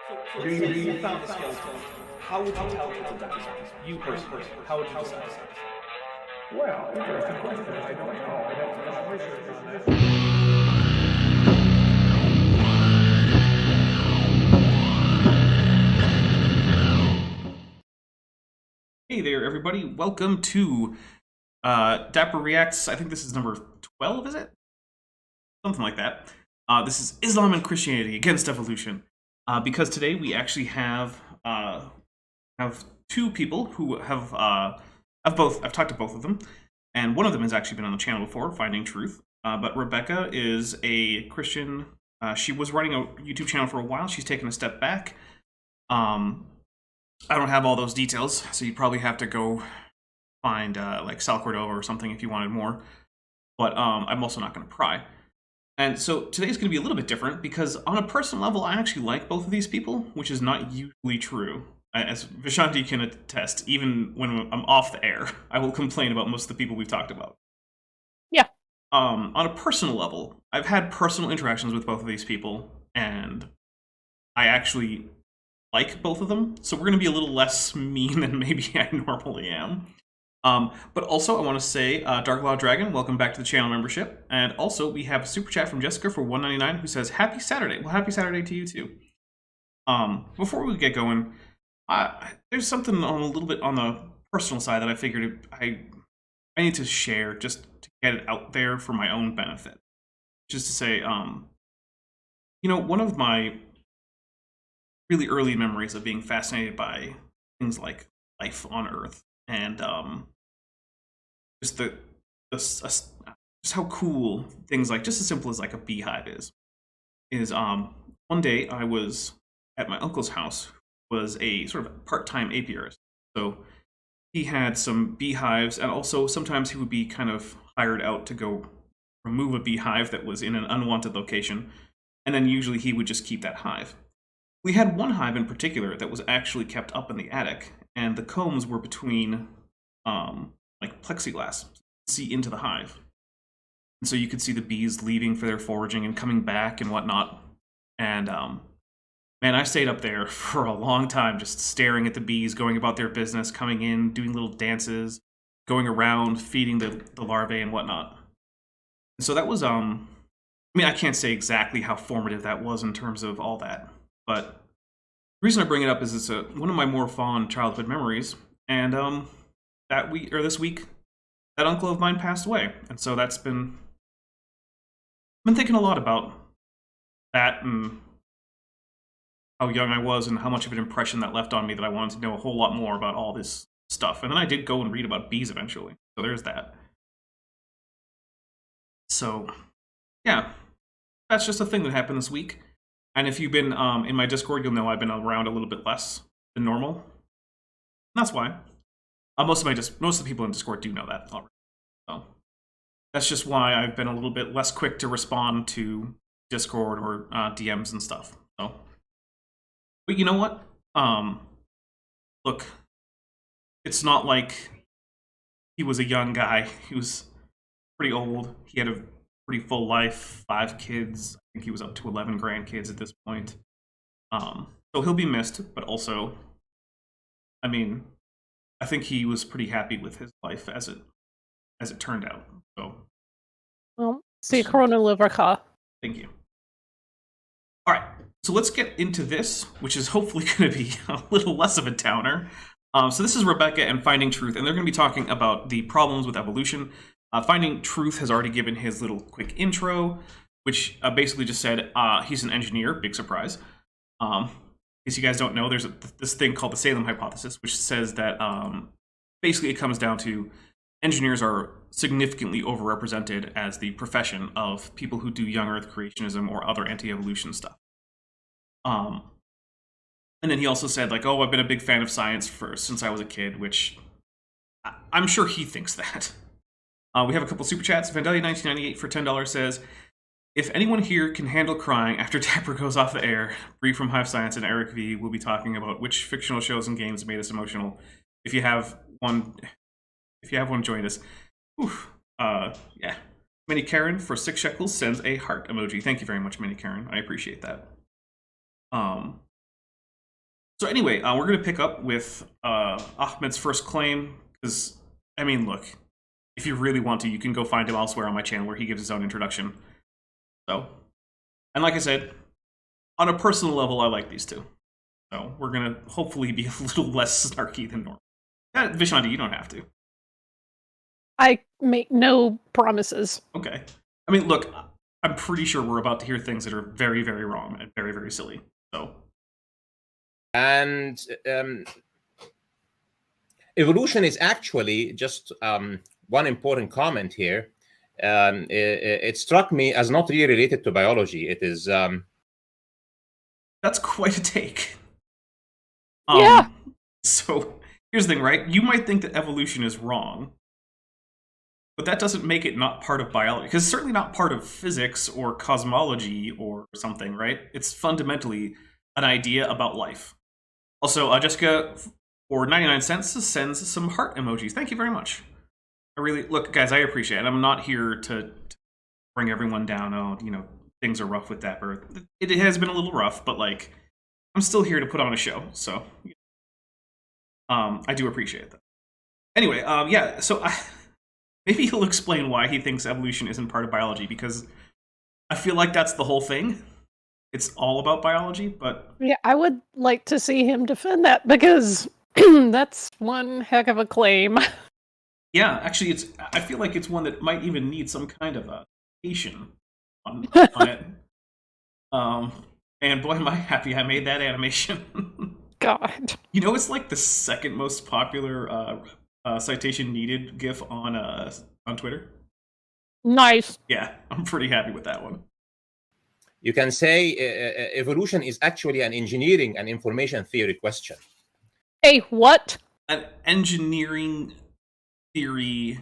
You found the skeleton. How would you tell people that was you personally? How would you decide? Well, interesting question. I don't know. I'd have to do some research on that. Hey there, everybody. Welcome to Dapper Reacts. I think this is number 12, is it? Something like that. This is Islam and Christianity against Devolution. Because today we actually have two people who I've talked to both of them, and one of them has actually been on the channel before, Finding Truth. But Rebecca is a Christian. She was running a YouTube channel for a while. She's taken a step back. I don't have all those details, so you'd probably have to go find like Sal Cordova or something if you wanted more. But I'm also not going to pry. And so today's going to be a little bit different because on a personal level, I actually like both of these people, which is not usually true. As Vishanti can attest, even when I'm off the air, I will complain about most of the people we've talked about. Yeah. On a personal level, I've had personal interactions with both of these people, and I actually like both of them, so we're going to be a little less mean than maybe I normally am. But also, I want to say, Dark Law Dragon, welcome back to the channel membership. And also, we have a super chat from Jessica for $1.99 who says, Happy Saturday. Well, happy Saturday to you too. Before we get going, there's something on a little bit on the personal side that I figured I need to share just to get it out there for my own benefit. Just to say, you know, one of my really early memories of being fascinated by things like life on Earth and just just how cool things like just as simple as like a beehive is one day I was at my uncle's house, who was a sort of part-time apiarist. So he had some beehives, and also sometimes he would be kind of hired out to go remove a beehive that was in an unwanted location, and then usually he would just keep that hive. We had one hive in particular that was actually kept up in the attic, and the combs were between like plexiglass, see into the hive. And so you could see the bees leaving for their foraging and coming back and whatnot. And man, I stayed up there for a long time just staring at the bees, going about their business, coming in, doing little dances, going around, feeding the larvae and whatnot. And so that was, I mean, I can't say exactly how formative that was in terms of all that. But the reason I bring it up is it's one of my more fond childhood memories, and this week, that uncle of mine passed away, and so that's been thinking a lot about that and how young I was and how much of an impression that left on me that I wanted to know a whole lot more about all this stuff. And then I did go and read about bees eventually, so there's that. So yeah, that's just a thing that happened this week. And if you've been in my Discord, you'll know I've been around a little bit less than normal. And that's why. Most of the people in Discord do know that already. So that's just why I've been a little bit less quick to respond to Discord or DMs and stuff. So, but you know what? Look, it's not like he was a young guy. He was pretty old. He had a pretty full life, 5 kids. I think he was up to 11 grandkids at this point. So he'll be missed, but also, I mean, I think he was pretty happy with his life as it turned out. So, Well, see, Corona Liverka. Thank you. All right, so let's get into this, which is hopefully going to be a little less of a downer. So this is Rebecca and Finding Truth, and they're going to be talking about the problems with evolution. Finding Truth has already given his little quick intro, which basically just said he's an engineer. Big surprise. In case you guys don't know, there's this thing called the Salem hypothesis, which says that basically it comes down to engineers are significantly overrepresented as the profession of people who do young Earth creationism or other anti-evolution stuff. And then he also said, like, oh, I've been a big fan of science since I was a kid, which I'm sure he thinks that. We have a couple super chats. Vandalia1998 for $10 says, if anyone here can handle crying after Dapper goes off the air, Bree from Hive Science and Eric V will be talking about which fictional shows and games made us emotional. If you have one, join us. Oof. Yeah. Mini Karen for 6 shekels sends a heart emoji. Thank you very much, Mini Karen. I appreciate that. So anyway, we're going to pick up with Ahmed's first claim, because, I mean, look, if you really want to, you can go find him elsewhere on my channel where he gives his own introduction. So, and like I said, on a personal level, I like these two. So we're going to hopefully be a little less snarky than normal. Vishandi, you don't have to. I make no promises. Okay. I mean, look, I'm pretty sure we're about to hear things that are very, very wrong and very, very silly. So. And evolution is actually just one important comment here. It struck me as not really related to biology. It is. That's quite a take. Yeah. So here's the thing, right? You might think that evolution is wrong, but that doesn't make it not part of biology, because it's certainly not part of physics or cosmology or something, right? It's fundamentally an idea about life. Also, Jessica, for 99 cents, sends some heart emojis. Thank you very much. I really, look, guys, I appreciate it. I'm not here to bring everyone down. Oh, you know, things are rough with Dapper. It has been a little rough, but, like, I'm still here to put on a show, so I do appreciate that. Anyway, yeah, so maybe he'll explain why he thinks evolution isn't part of biology, because I feel like that's the whole thing. It's all about biology, but... Yeah, I would like to see him defend that, because that's one heck of a claim. Yeah, actually, I feel like it's one that might even need some kind of a animation on it. And boy, am I happy I made that animation. God. You know, it's like the second most popular citation needed GIF on Twitter. Nice. Yeah, I'm pretty happy with that one. You can say evolution is actually an engineering and information theory question. Hey, what? An engineering theory.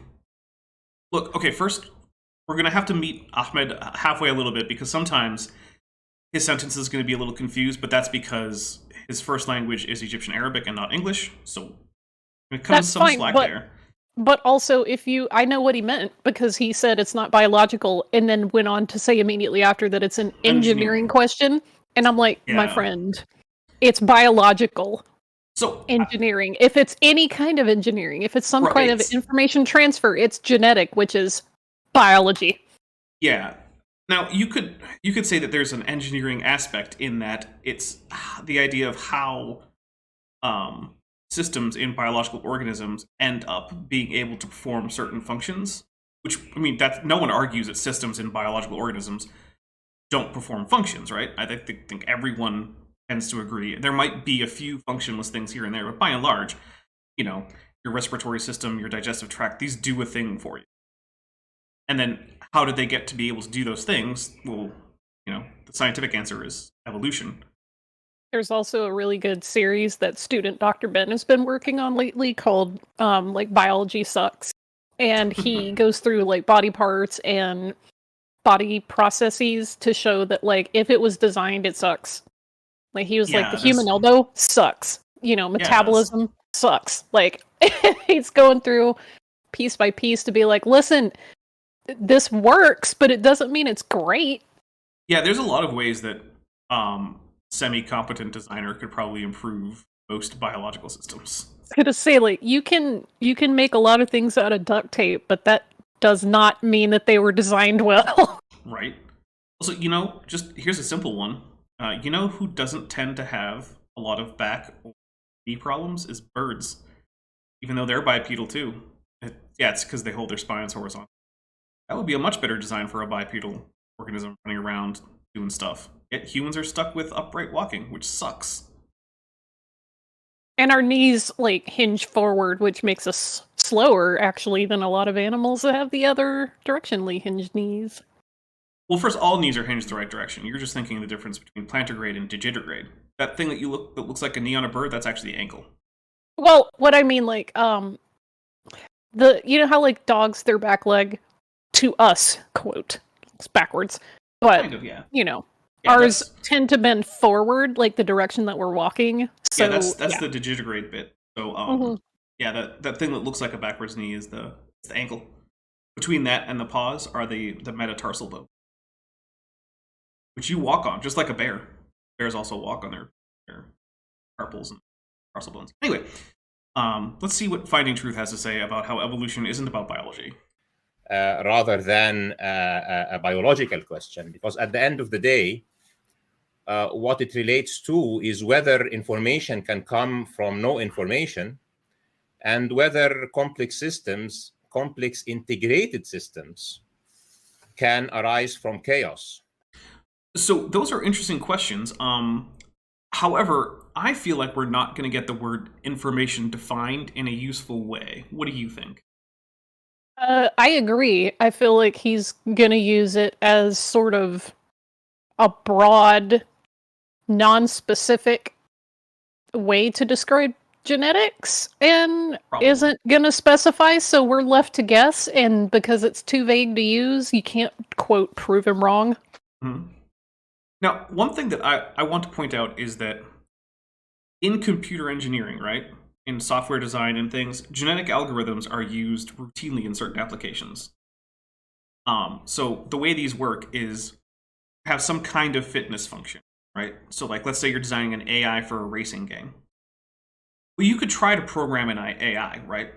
Look, okay, first, we're going to have to meet Ahmed halfway a little bit, because sometimes his sentence is going to be a little confused, but that's because his first language is Egyptian Arabic and not English, so it comes some slack there. But also, I know what he meant, because he said it's not biological, and then went on to say immediately after that it's an engineering question, and I'm like, Yeah. my friend, it's biological. So Engineering. If it's any kind of engineering, if it's some kind of information transfer, it's genetic, which is biology. Yeah. Now, you could say that there's an engineering aspect in that it's the idea of how systems in biological organisms end up being able to perform certain functions, which, I mean, no one argues that systems in biological organisms don't perform functions, right? I think everyone tends to agree. There might be a few functionless things here and there, but by and large, you know, your respiratory system, your digestive tract, these do a thing for you. And then how did they get to be able to do those things? Well, you know, the scientific answer is evolution. There's also a really good series that student Dr. Ben has been working on lately called like Biology Sucks. And he goes through like body parts and body processes to show that like if it was designed, it sucks. Like he was like the human elbow sucks. You know, metabolism sucks. Like he's going through piece by piece to be like, listen, this works, but it doesn't mean it's great. Yeah, there's a lot of ways that semi-competent designer could probably improve most biological systems. I was gonna say, like, you can make a lot of things out of duct tape, but that does not mean that they were designed well. Right. Also, you know, just here's a simple one. You know who doesn't tend to have a lot of back or knee problems is birds, even though they're bipedal too. It's because they hold their spines horizontal. That would be a much better design for a bipedal organism running around doing stuff. Yet humans are stuck with upright walking, which sucks. And our knees, like, hinge forward, which makes us slower, actually, than a lot of animals that have the other directionally hinged knees. Well, first, all knees are hinged the right direction. You're just thinking of the difference between plantargrade and digitigrade. That thing that that looks like a knee on a bird, that's actually the ankle. Well, what I mean, like, you know how, like, dogs, their back leg, to us, quote, it's backwards, but, kind of, yeah. You know, ours tend to bend forward, like the direction that we're walking. So, yeah, that's the digitigrade bit. So, yeah, that thing that looks like a backwards knee is the ankle. Between that and the paws are the metatarsal bone, which you walk on, just like a bear. Bears also walk on their carpals and tarsal bones. Anyway, let's see what Finding Truth has to say about how evolution isn't about biology. Rather than a biological question, because at the end of the day, what it relates to is whether information can come from no information, and whether complex systems, complex integrated systems, can arise from chaos. So those are interesting questions. However, I feel like we're not going to get the word information defined in a useful way. What do you think? I agree. I feel like he's gonna use it as sort of a broad, non-specific way to describe genetics, and Probably. isn't gonna specify, so we're left to guess, and because it's too vague to use, you can't, quote, prove him wrong. Mm-hmm. Now, one thing that I want to point out is that in computer engineering, right, in software design and things, genetic algorithms are used routinely in certain applications. So the way these work is have some kind of fitness function, right? So like, let's say you're designing an AI for a racing game. Well, you could try to program an AI, right?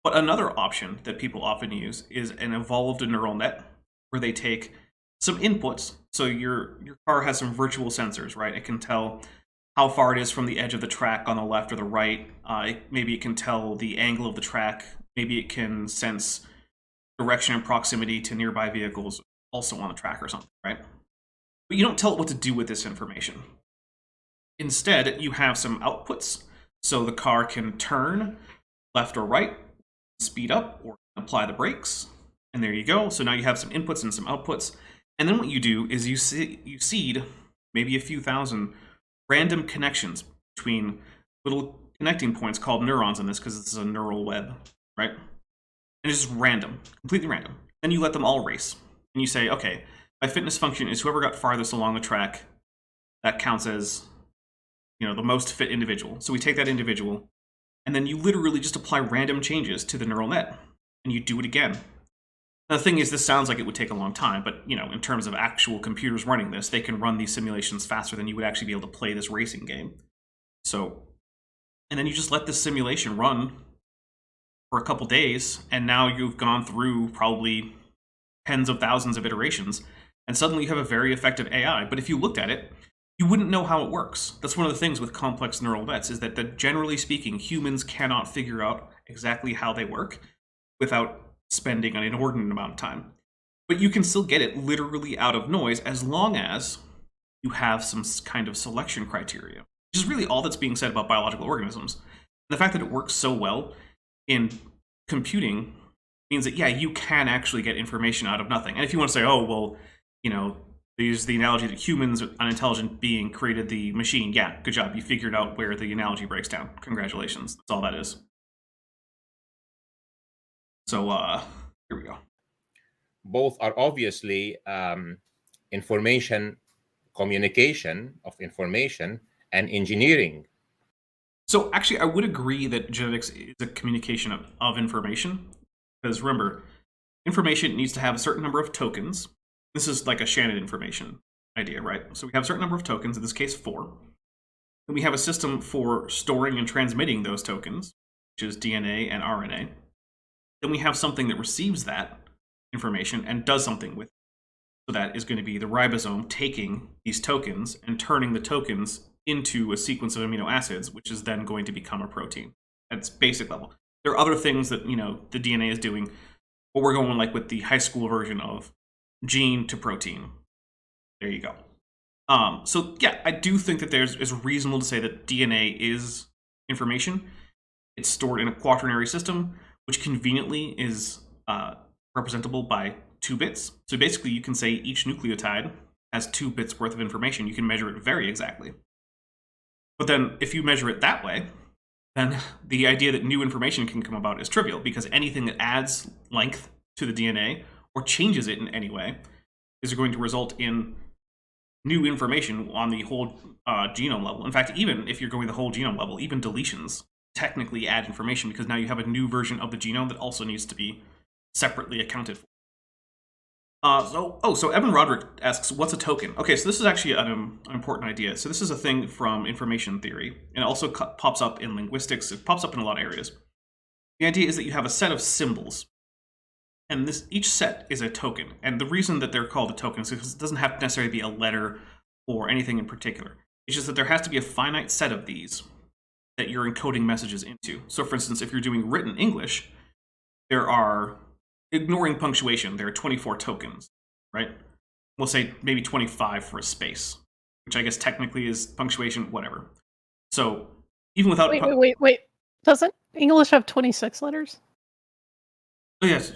But another option that people often use is an evolved neural net, where they take some inputs. So your car has some virtual sensors, right? It can tell how far it is from the edge of the track on the left or the right. Maybe it can tell the angle of the track. Maybe it can sense direction and proximity to nearby vehicles also on the track or something, right? But you don't tell it what to do with this information. Instead, you have some outputs. So the car can turn left or right, speed up, or apply the brakes. And there you go. So now you have some inputs and some outputs. And then what you do is you seed maybe a few thousand random connections between little connecting points called neurons in this, because this is a neural web, right? And it's just random, completely random. Then you let them all race. And you say, okay, my fitness function is whoever got farthest along the track, that counts as, you know, the most fit individual. So we take that individual, and then you literally just apply random changes to the neural net, and you do it again. Now, the thing is, this sounds like it would take a long time, but, you know, in terms of actual computers running this, they can run these simulations faster than you would actually be able to play this racing game. So, and then you just let this simulation run for a couple days, and now you've gone through probably tens of thousands of iterations, and suddenly you have a very effective AI. But if you looked at it, you wouldn't know how it works. That's one of the things with complex neural nets, is that generally speaking, humans cannot figure out exactly how they work without spending an inordinate amount of time. But you can still get it literally out of noise as long as you have some kind of selection criteria, which is really all that's being said about biological organisms. And the fact that it works so well in computing means that, yeah, you can actually get information out of nothing. And if you want to say, oh, well, you know, they use the analogy that humans, an intelligent being, created the machine. Yeah, good job. You figured out where the analogy breaks down. Congratulations. That's all that is. So here we go. Both are obviously information, communication of information, and engineering. So actually, I would agree that genetics is a communication of information. Because remember, information needs to have a certain number of tokens. This is like a Shannon information idea, right? So we have a certain number of tokens, in this case 4. And we have a system for storing and transmitting those tokens, which is DNA and RNA. Then we have something that receives that information and does something with it. So that is going to be the ribosome taking these tokens and turning the tokens into a sequence of amino acids, which is then going to become a protein at its basic level. There are other things that, you know, the DNA is doing, but we're going like with the high school version of gene to protein. There you go. So yeah, I do think that it's reasonable to say that DNA is information. It's stored in a quaternary system, which conveniently is representable by 2 bits. So basically, you can say each nucleotide has 2 bits worth of information. You can measure it very exactly. But then if you measure it that way, then the idea that new information can come about is trivial, because anything that adds length to the DNA or changes it in any way is going to result in new information on the whole genome level. In fact, even if you're going the whole genome level, even deletions technically add information, because now you have a new version of the genome that also needs to be separately accounted for. So Evan Roderick asks, what's a token? Okay, so this is actually an important idea. So this is a thing from information theory, and it also pops up in linguistics. It pops up in a lot of areas. The idea is that you have a set of symbols, and each set is a token. And the reason that they're called a token is because it doesn't have to necessarily be a letter or anything in particular. It's just that there has to be a finite set of these that you're encoding messages into. So for instance, if you're doing written English, there are, ignoring punctuation, there are 24 tokens, right? We'll say maybe 25 for a space, which I guess technically is punctuation, whatever. So even without... Wait. Doesn't English have 26 letters? Oh, yes.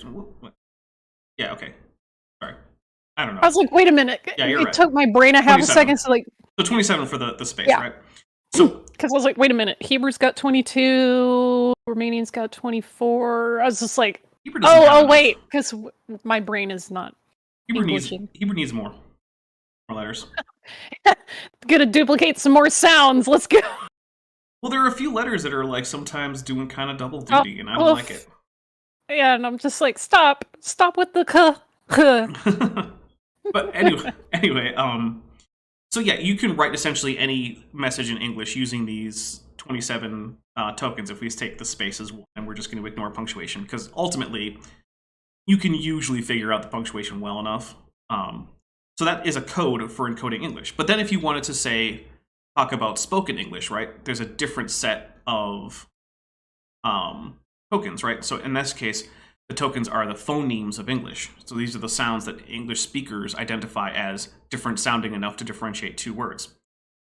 Yeah, okay. Sorry. I don't know. I was like, wait a minute. Yeah, you're right. It took my brain a half a second to like... So 27 for the space, yeah. Right? So because I was like, wait a minute. Hebrew's got 22, Romanian's got 24. I was just like, wait, because my brain is not Hebrew needs more letters. Gonna duplicate some more sounds. Let's go. Well, there are a few letters that are like sometimes doing kind of double duty, and I don't like it. Yeah, and I'm just like, stop with the k. But anyway, so yeah, you can write essentially any message in English using these 27 tokens if we take the space as one, and we're just going to ignore punctuation, because ultimately, you can usually figure out the punctuation well enough. So that is a code for encoding English. But then if you wanted to talk about spoken English, right, there's a different set of tokens, right? So in this case, the tokens are the phonemes of English. So these are the sounds that English speakers identify as different sounding enough to differentiate two words.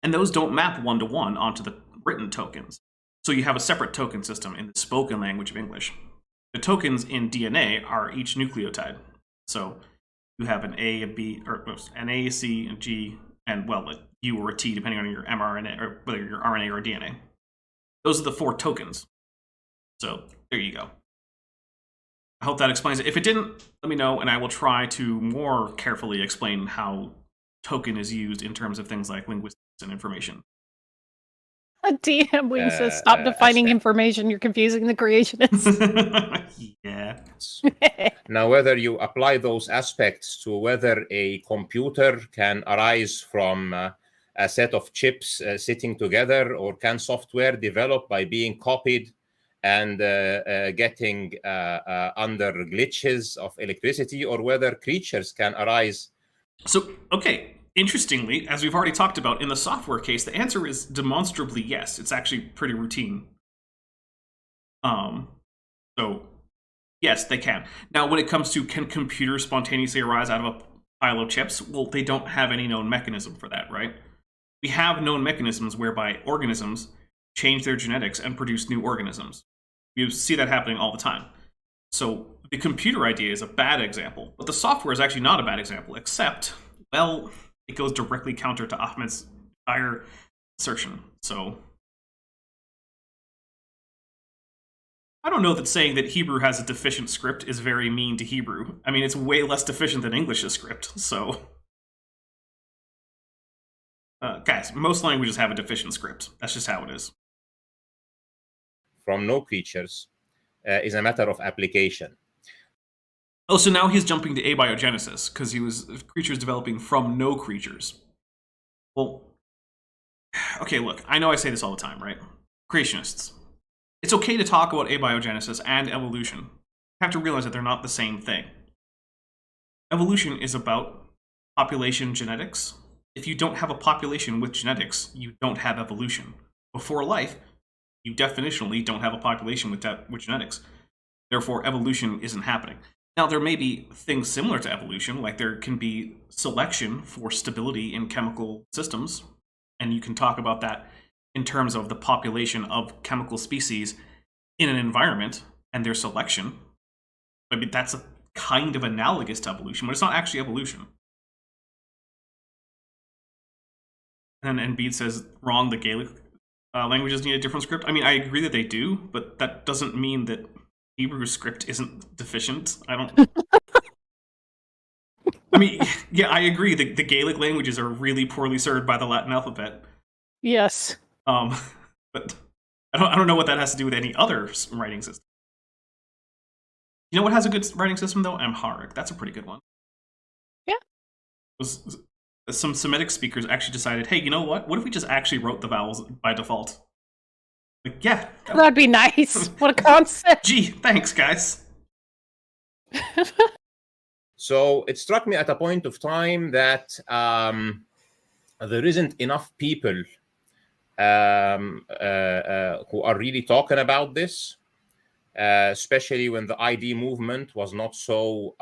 And those don't map one-to-one onto the written tokens. So you have a separate token system in the spoken language of English. The tokens in DNA are each nucleotide. So you have an A, a B, or an A, C, and G, and well, a U or a T, depending on your mRNA, or whether you're RNA or DNA. Those are the 4 tokens. So there you go. I hope that explains it. If it didn't, let me know, and I will try to more carefully explain how token is used in terms of things like linguistics and information. A DM when says, stop defining information, you're confusing the creationists. Yeah. Now, whether you apply those aspects to whether a computer can arise from a set of chips sitting together, or can software develop by being copied and getting under glitches of electricity, or whether creatures can arise. So, okay, interestingly, as we've already talked about, in the software case, the answer is demonstrably yes. It's actually pretty routine. So, yes, they can. Now, when it comes to can computers spontaneously arise out of a pile of chips, well, they don't have any known mechanism for that, right? We have known mechanisms whereby organisms change their genetics and produce new organisms. You see that happening all the time. So the computer idea is a bad example, but the software is actually not a bad example, except, well, it goes directly counter to Ahmed's entire assertion. So I don't know that saying that Hebrew has a deficient script is very mean to Hebrew. I mean, it's way less deficient than English's script, so... guys, most languages have a deficient script. That's just how it is. From no creatures is a matter of application. Oh, so now he's jumping to abiogenesis, because he was creatures developing from no creatures. Well, okay, look, I know I say this all the time, right? Creationists. It's okay to talk about abiogenesis and evolution. You have to realize that they're not the same thing. Evolution is about population genetics. If you don't have a population with genetics, you don't have evolution. Before life, you definitionally don't have a population with genetics. Therefore, evolution isn't happening. Now, there may be things similar to evolution, like there can be selection for stability in chemical systems, and you can talk about that in terms of the population of chemical species in an environment and their selection. I mean, that's a kind of analogous to evolution, but it's not actually evolution. And Embiid says, wrong, the Gaelic languages need a different script. I mean, I agree that they do, but that doesn't mean that Hebrew script isn't deficient. I don't... I mean, yeah, I agree. The Gaelic languages are really poorly served by the Latin alphabet. Yes. But I don't know what that has to do with any other writing system. You know what has a good writing system, though? Amharic. That's a pretty good one. was some Semitic speakers actually decided, hey, you know what? What if we just actually wrote the vowels by default? Like, yeah. That'd be nice. What a concept. Gee, thanks, guys. So it struck me at a point of time that there isn't enough people who are really talking about this, especially when the ID movement was not so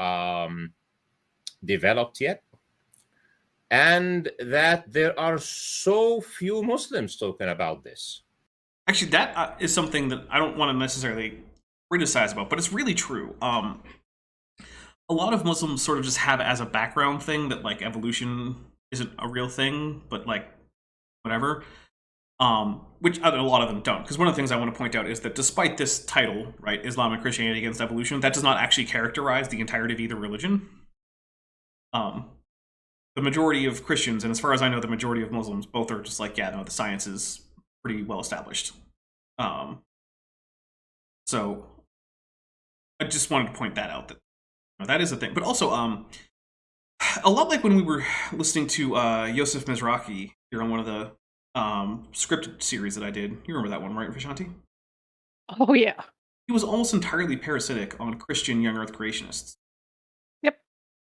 developed yet. And that there are so few Muslims talking about this. Actually, that is something that I don't want to necessarily criticize about, but it's really true. A lot of Muslims sort of just have as a background thing that like evolution isn't a real thing, but like whatever. Which a lot of them don't. Because one of the things I want to point out is that despite this title, right, Islam and Christianity against evolution, that does not actually characterize the entirety of either religion. The majority of Christians, and as far as I know, the majority of Muslims, both are just like, yeah, no, the science is pretty well established. So I just wanted to point that out, that that is a thing. But also, a lot like when we were listening to Yosef Mizrahi here on one of the scripted series that I did. You remember that one, right, Vishanti? Oh, yeah. He was almost entirely parasitic on Christian young earth creationists. Yep.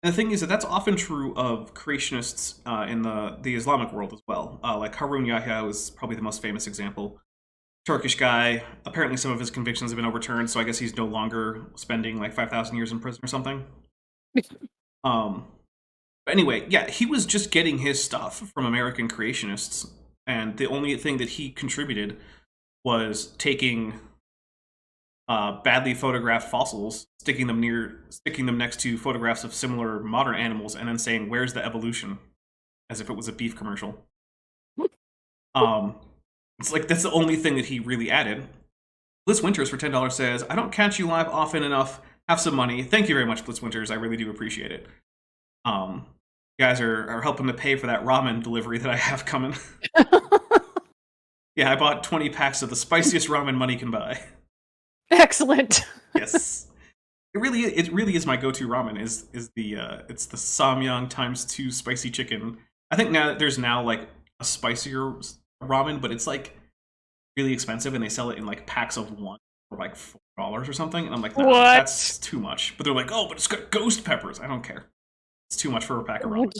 And the thing is that that's often true of creationists in the Islamic world as well. Like Harun Yahya was probably the most famous example. Turkish guy. Apparently some of his convictions have been overturned, so I guess he's no longer spending like 5,000 years in prison or something. But anyway, yeah, he was just getting his stuff from American creationists, and the only thing that he contributed was taking badly photographed fossils, sticking them next to photographs of similar modern animals, and then saying, "Where's the evolution?" as if it was a beef commercial. It's like that's the only thing that he really added. Bliss Winters for $10 says, "I don't catch you live often enough. Have some money." Thank you very much, Bliss Winters. I really do appreciate it. You guys are helping to pay for that ramen delivery that I have coming. Yeah, I bought 20 packs of the spiciest ramen money can buy. Excellent. Yes, it really is my go-to ramen. Is the it's the Samyang ×2 spicy chicken. I think there's like a spicier ramen, but it's like really expensive, and they sell it in like packs of one for like $4 or something. And I'm like, no, that's too much. But they're like, oh, but it's got ghost peppers. I don't care. It's too much for a pack of ramen.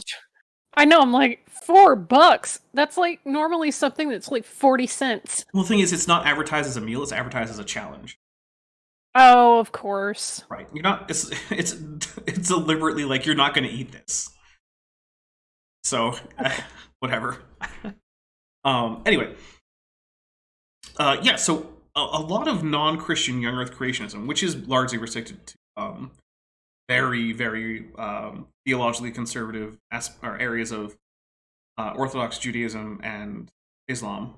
I know, I'm like, $4. That's like normally something that's like 40 cents. Well, the thing is, it's not advertised as a meal, it's advertised as a challenge. Oh, of course. Right. You're not it's deliberately like, you're not gonna eat this. So whatever. Anyway. Yeah, so a lot of non-Christian young earth creationism, which is largely restricted to very, very theologically conservative areas of Orthodox Judaism and Islam.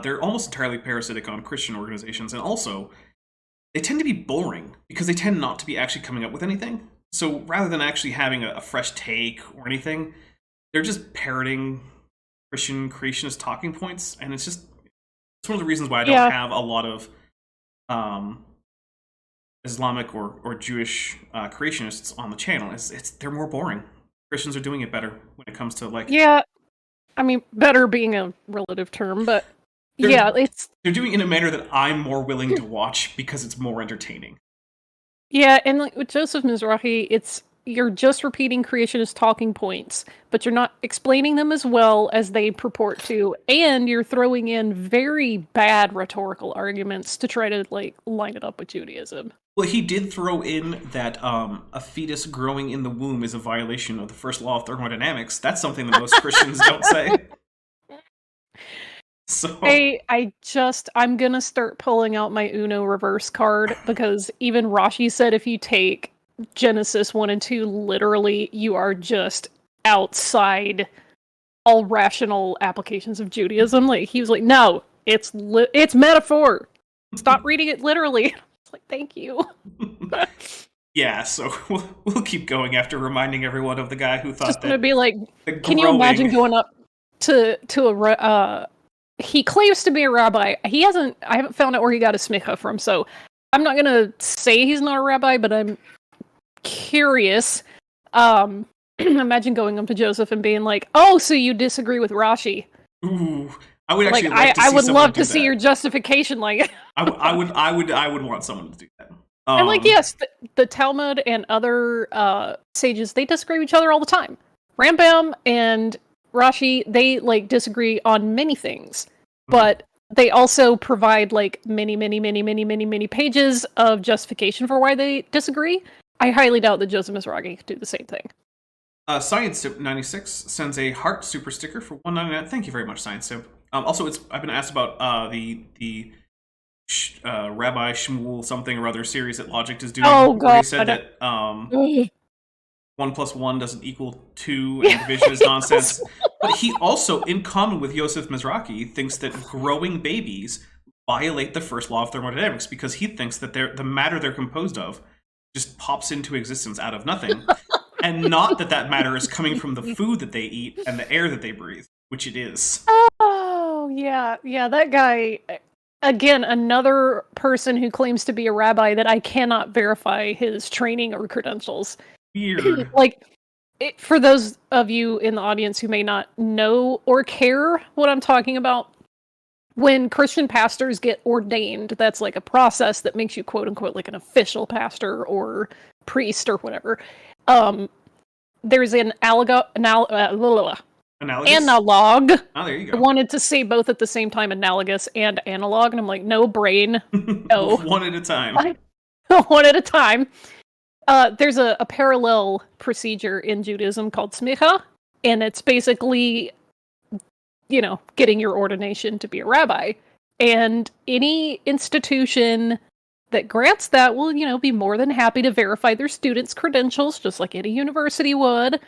They're almost entirely parasitic on Christian organizations, and also they tend to be boring because they tend not to be actually coming up with anything. So rather than actually having a fresh take or anything, they're just parroting Christian creationist talking points, and it's one of the reasons why I don't have a lot of Islamic or Jewish creationists on the channel. They're more boring. Christians are doing it better when it comes to like... Yeah, I mean, better being a relative term, but they're doing it in a manner that I'm more willing to watch because it's more entertaining. Yeah, and like with Joseph Mizrahi, you're just repeating creationist talking points, but you're not explaining them as well as they purport to, and you're throwing in very bad rhetorical arguments to try to like line it up with Judaism. Well, he did throw in that a fetus growing in the womb is a violation of the first law of thermodynamics. That's something that most Christians don't say. So I'm gonna start pulling out my Uno reverse card, because even Rashi said if you take Genesis 1 and 2 literally, you are just outside all rational applications of Judaism. Like, he was like, no, it's metaphor. Stop reading it literally. It's like, thank you. Yeah, so we'll keep going after reminding everyone of the guy who thought just gonna be like, can you imagine going up to a he claims to be a rabbi. I haven't found out where he got his smicha from, so I'm not gonna say he's not a rabbi, but I'm curious. imagine going up to Joseph and being like, "Oh, so you disagree with Rashi?" Ooh, I would actually Like, like to see I would someone love do to see that. your justification. Like, I would want someone to do that. and like, yes, the Talmud and other sages, they disagree with each other all the time. Rambam and Rashi, they like disagree on many things, but they also provide like many pages of justification for why they disagree. I highly doubt that Joseph Mizrahi could do the same thing. Science 96 sends a heart super sticker for $1.99. Thank you very much, Science Simp. Also, I've been asked about the Rabbi Shmuel something or other series that Logic is doing. Oh, where he God. said that 1 + 1 doesn't equal 2 and division is nonsense. But he also, in common with Yosef Mizrahi, thinks that growing babies violate the first law of thermodynamics because he thinks that the matter they're composed of just pops into existence out of nothing. And not that matter is coming from the food that they eat and the air that they breathe, which it is. Oh, yeah. Yeah, that guy, again, another person who claims to be a rabbi that I cannot verify his training or credentials. Weird. Like, for those of you in the audience who may not know or care what I'm talking about, when Christian pastors get ordained, that's like a process that makes you quote unquote like an official pastor or priest or whatever. There's an analog. Analogous? Oh, there you I go. wanted to say both at the same time, analogous and analog, and I'm like, no brain, no. One at a time. One at a time. There's a parallel procedure in Judaism called smicha, and it's basically, getting your ordination to be a rabbi. And any institution that grants that will, be more than happy to verify their students' credentials, just like any university would.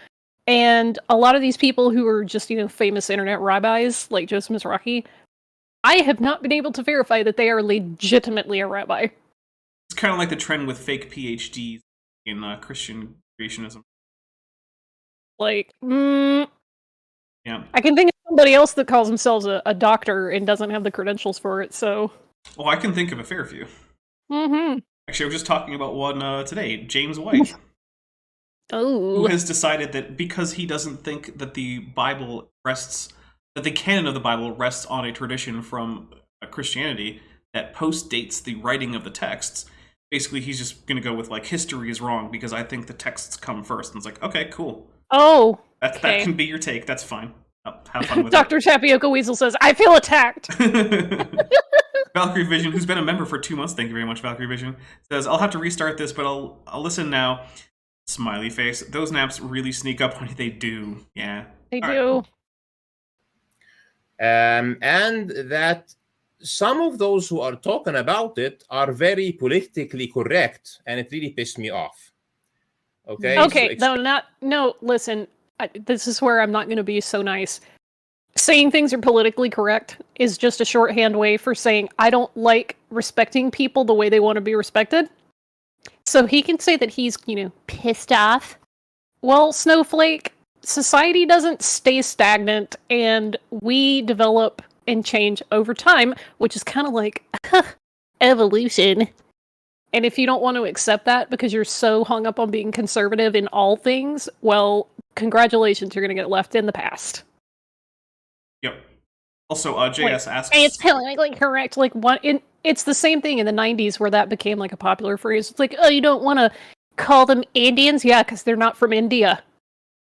And a lot of these people who are just, famous internet rabbis, like Joseph Mizrahi, I have not been able to verify that they are legitimately a rabbi. It's kind of like the trend with fake PhDs in Christian creationism. Like, Yeah. I can think of somebody else that calls themselves a doctor and doesn't have the credentials for it, so... Oh, I can think of a fair few. Mm-hmm. Actually, I was just talking about one today, James White. Oh. Who has decided that because he doesn't think that the Bible that the canon of the Bible rests on a tradition from Christianity that post-dates the writing of the texts, basically he's just going to go with, like, history is wrong because I think the texts come first. And it's like, okay, cool. Oh, That can be your take. That's fine. Have fun with Dr. Tapioca Weasel says, I feel attacked. it. Valkyrie Vision, who's been a member for 2 months, thank you very much, Valkyrie Vision, says, I'll have to restart this, but I'll listen now. Smiley face. Those naps really sneak up on you. They do. Yeah. They All do. And that some of those who are talking about it are very politically correct, and it really pissed me off. Okay? Okay, listen, this is where I'm not going to be so nice. Saying things are politically correct is just a shorthand way for saying I don't like respecting people the way they want to be respected. So he can say that he's, pissed off. Well, Snowflake, society doesn't stay stagnant, and we develop and change over time, which is kind of like evolution. And if you don't want to accept that because you're so hung up on being conservative in all things, well, congratulations, you're going to get left in the past. Yep. Also, JS asks... It's politically correct. Like, it's the same thing in the 90s where that became, like, a popular phrase. It's like, oh, you don't want to call them Indians? Yeah, because they're not from India.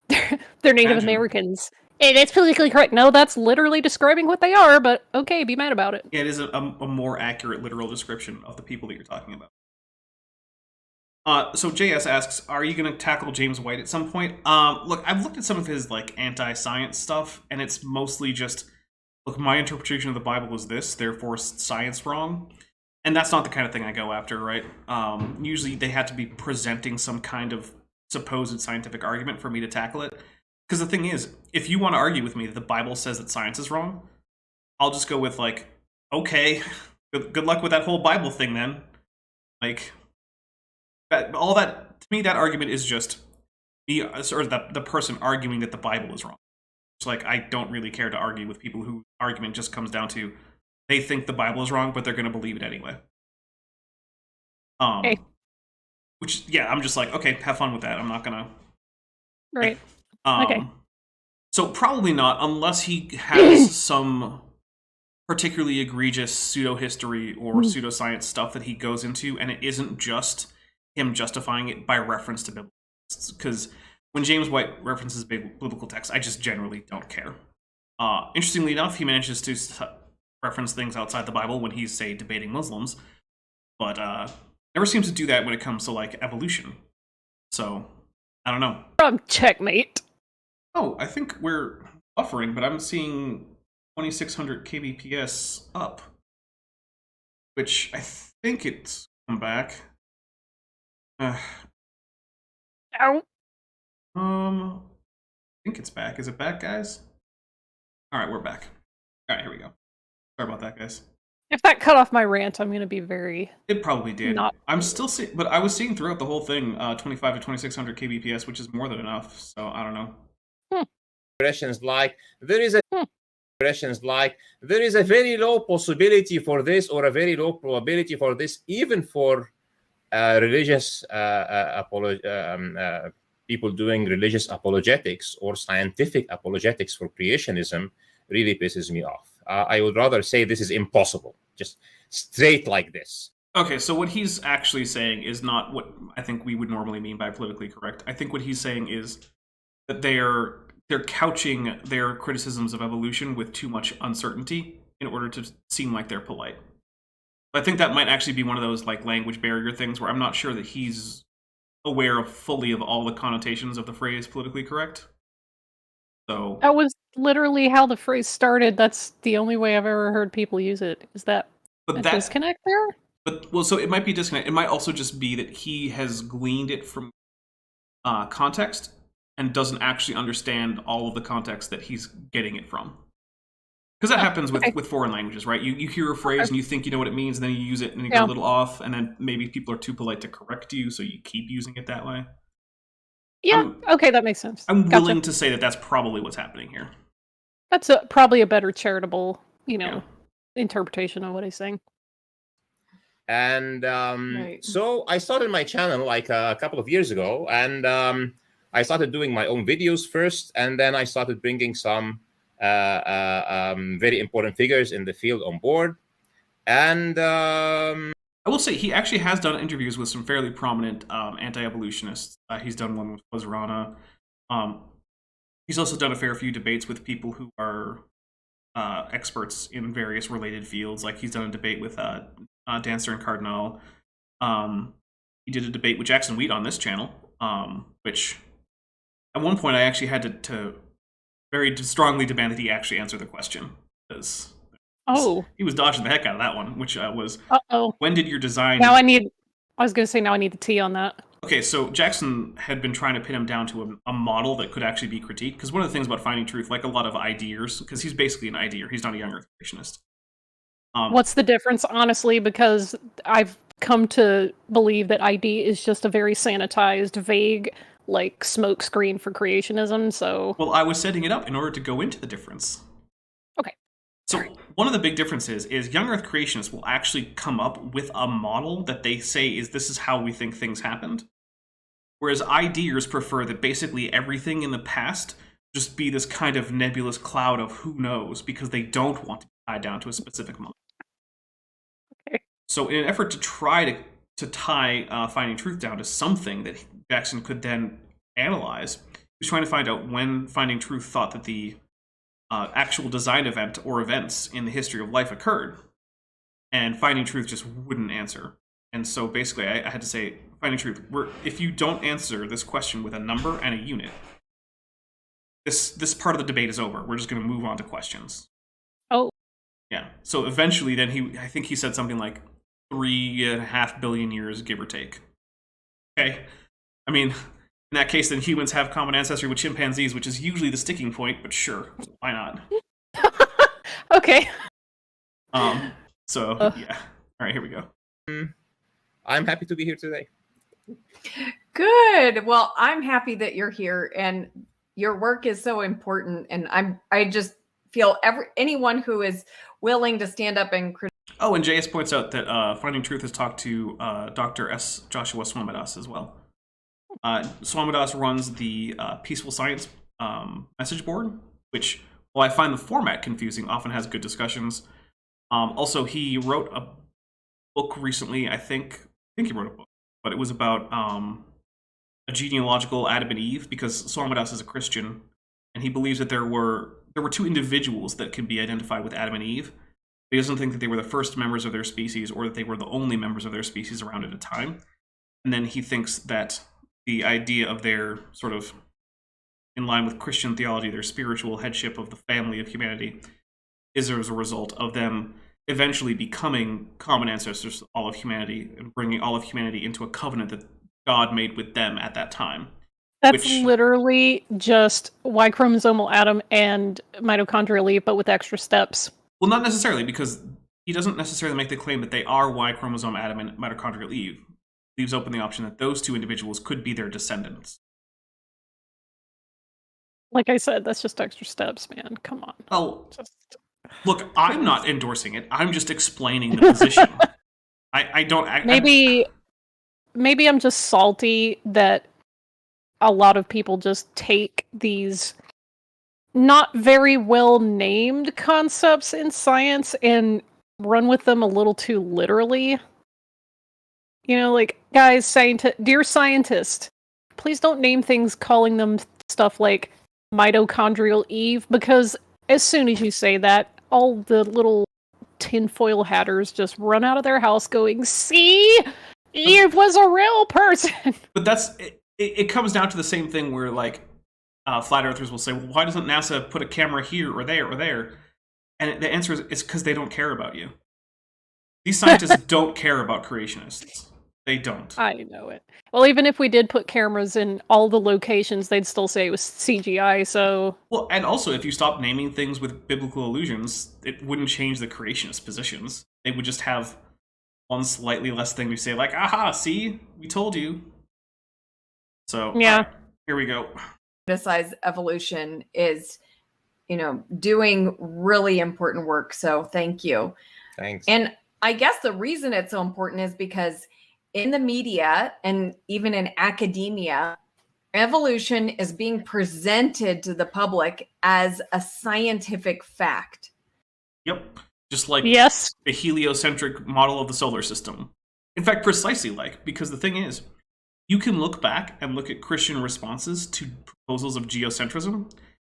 They're Native Americans. And it's politically correct. No, that's literally describing what they are, but okay, be mad about it. Yeah, it is a more accurate literal description of the people that you're talking about. So JS asks, are you going to tackle James White at some point? Look, I've looked at some of his, like, anti-science stuff, and it's mostly just, look, my interpretation of the Bible is this, therefore science wrong. And that's not the kind of thing I go after, right? Usually they had to be presenting some kind of supposed scientific argument for me to tackle it. Because the thing is, if you want to argue with me that the Bible says that science is wrong, I'll just go with, like, okay, good luck with that whole Bible thing then. Like... all that, to me, that argument is just me, or the person arguing that the Bible is wrong. It's like, I don't really care to argue with people whose argument just comes down to they think the Bible is wrong, but they're going to believe it anyway. Okay. Which, yeah, I'm just like, okay, have fun with that. I'm not going to Right. Okay. So probably not, unless he has some particularly egregious pseudo-history or pseudoscience stuff that he goes into, and it isn't just him justifying it by reference to biblical texts. Because when James White references biblical texts, I just generally don't care. Interestingly enough, he manages to reference things outside the Bible when he's, say, debating Muslims, but never seems to do that when it comes to, like, evolution. So, I don't know. From checkmate. Oh, I think we're buffering, but I'm seeing 2600 kbps up, which I think it's come back. Ow. I think it's back. Is it back, guys? All right, we're back. All right, here we go. Sorry about that, guys. If that cut off my rant, I'm going to be very... It probably did. Not... I'm still seeing, but I was seeing throughout the whole thing 25 to 2600 kbps, which is more than enough. So I don't know. Expressions like there is a very low possibility for this or a very low probability for this, even for religious people doing religious apologetics or scientific apologetics for creationism, really pisses me off. I would rather say this is impossible, just straight like this. Okay, so what he's actually saying is not what I think we would normally mean by politically correct. I think what he's saying is that they're couching their criticisms of evolution with too much uncertainty in order to seem like they're polite. I think that might actually be one of those like language barrier things where I'm not sure that he's aware fully of all the connotations of the phrase politically correct. So that was literally how the phrase started. That's the only way I've ever heard people use it. Is that a disconnect there? But well, so it might be disconnect. It might also just be that he has gleaned it from context and doesn't actually understand all of the context that he's getting it from. Because that happens with foreign languages, right? You hear a phrase and you think you know what it means, and then you use it and you get a little off, and then maybe people are too polite to correct you, so you keep using it that way. Yeah, okay, that makes sense. I'm willing to say that that's probably what's happening here. That's probably a better charitable, interpretation of what he's saying. And so I started my channel like a couple of years ago, and I started doing my own videos first, and then I started bringing some very important figures in the field on board. And I will say he actually has done interviews with some fairly prominent anti-evolutionists. He's done one with Wazrana. He's also done a fair few debates with people who are experts in various related fields. Like he's done a debate with Dancer and Cardinal. He did a debate with Jackson Wheat on this channel, which at one point I actually had to very strongly demand that he actually answer the question, because he was dodging the heck out of that one, which was, when did your design... I was going to say, now I need the tea on that. Okay, so Jackson had been trying to pin him down to a model that could actually be critiqued, because one of the things about Finding Truth, like a lot of ideers, because he's basically an ideer, he's not a young Earth creationist. What's the difference, honestly? Because I've come to believe that ID is just a very sanitized, vague, like, smokescreen for creationism, so... Well, I was setting it up in order to go into the difference. Okay. So, one of the big differences is young Earth creationists will actually come up with a model that they say this is how we think things happened. Whereas IDers prefer that basically everything in the past just be this kind of nebulous cloud of who knows, because they don't want to be tied down to a specific model. Okay. So in an effort to try to tie Finding Truth down to something that Jackson could then analyze, he was trying to find out when Finding Truth thought that the actual design event or events in the history of life occurred. And Finding Truth just wouldn't answer. And so basically I had to say, Finding Truth, if you don't answer this question with a number and a unit, this part of the debate is over. We're just going to move on to questions. Oh. Yeah. So eventually then I think he said something like 3.5 billion years, give or take. Okay. I mean, in that case, then humans have common ancestry with chimpanzees, which is usually the sticking point, but sure, why not? Okay. So, yeah. All right, here we go. I'm happy to be here today. Good. Well, I'm happy that you're here, and your work is so important, and I just feel anyone who is willing to stand up and criticize. Oh, and JS points out that Finding Truth has talked to Dr. S. Joshua Swamidas as well. Swamidass runs the Peaceful Science message board, which, while I find the format confusing, often has good discussions. Also, he wrote a book recently. I think he wrote a book, but it was about a genealogical Adam and Eve, because Swamidass is a Christian, and he believes that there were two individuals that can be identified with Adam and Eve. He doesn't think that they were the first members of their species or that they were the only members of their species around at a time. And then he thinks that the idea of their sort of, in line with Christian theology, their spiritual headship of the family of humanity is as a result of them eventually becoming common ancestors to all of humanity and bringing all of humanity into a covenant that God made with them at that time. That's literally just Y chromosomal Adam and mitochondrial Eve, but with extra steps. Well, not necessarily, because he doesn't necessarily make the claim that they are Y chromosome Adam and mitochondrial Eve. Leaves open the option that those two individuals could be their descendants. Like I said, that's just extra steps, man. Come on. Well, look, I'm not endorsing it. I'm just explaining the position. I don't... Maybe I'm just salty that a lot of people just take these not very well named concepts in science and run with them a little too literally. You know, like, guys, dear scientist, please don't name things calling them stuff like mitochondrial Eve, because as soon as you say that, all the little tinfoil hatters just run out of their house going, see? Eve was a real person! But that's... It comes down to the same thing where, like, flat earthers will say, well, why doesn't NASA put a camera here or there or there? And the answer is, it's because they don't care about you. These scientists don't care about creationists. They don't. I know it. Well, even if we did put cameras in all the locations, they'd still say it was CGI, so... Well, and also, if you stop naming things with biblical allusions, it wouldn't change the creationist positions. They would just have one slightly less thing to say, like, aha, see? We told you. So, yeah. Right, here we go. Criticize evolution is, doing really important work. So thank you. Thanks. And I guess the reason it's so important is because in the media and even in academia, evolution is being presented to the public as a scientific fact. Yep. Just like yes, a heliocentric model of the solar system. In fact, precisely like, because the thing is, you can look back and look at Christian responses to proposals of geocentrism,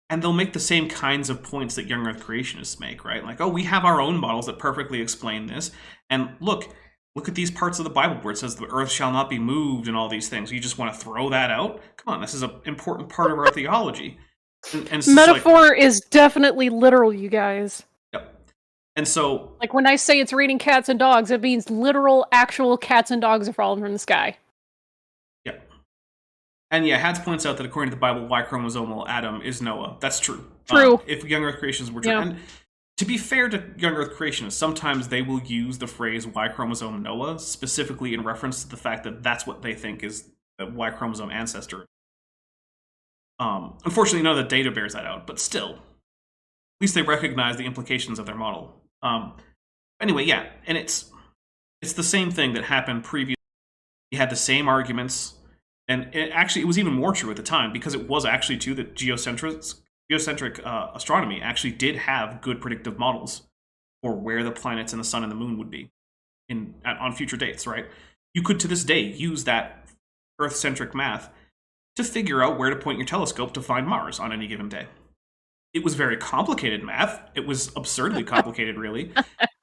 and they'll make the same kinds of points that young Earth creationists make, right? Like, oh, we have our own models that perfectly explain this, and look at these parts of the Bible where it says the Earth shall not be moved and all these things. You just want to throw that out? Come on, this is an important part of our theology. And metaphor is definitely literal, you guys. Yep. And so... like, when I say it's raining cats and dogs, it means literal, actual cats and dogs are falling from the sky. Yeah. And yeah, Hads points out that according to the Bible, Y chromosomal Adam is Noah. That's true. True. If young Earth creationists were true. Yeah. And to be fair to young Earth creationists, sometimes they will use the phrase Y chromosome Noah specifically in reference to the fact that that's what they think is the Y chromosome ancestor. Unfortunately, none of the data bears that out, but still, at least they recognize the implications of their model. Anyway, yeah, and it's the same thing that happened previously. You had the same arguments, and it was even more true at the time, because it was actually true that geocentric astronomy actually did have good predictive models for where the planets and the sun and the moon would be on future dates, right? You could, to this day, use that Earth-centric math to figure out where to point your telescope to find Mars on any given day. It was very complicated math. It was absurdly complicated, really.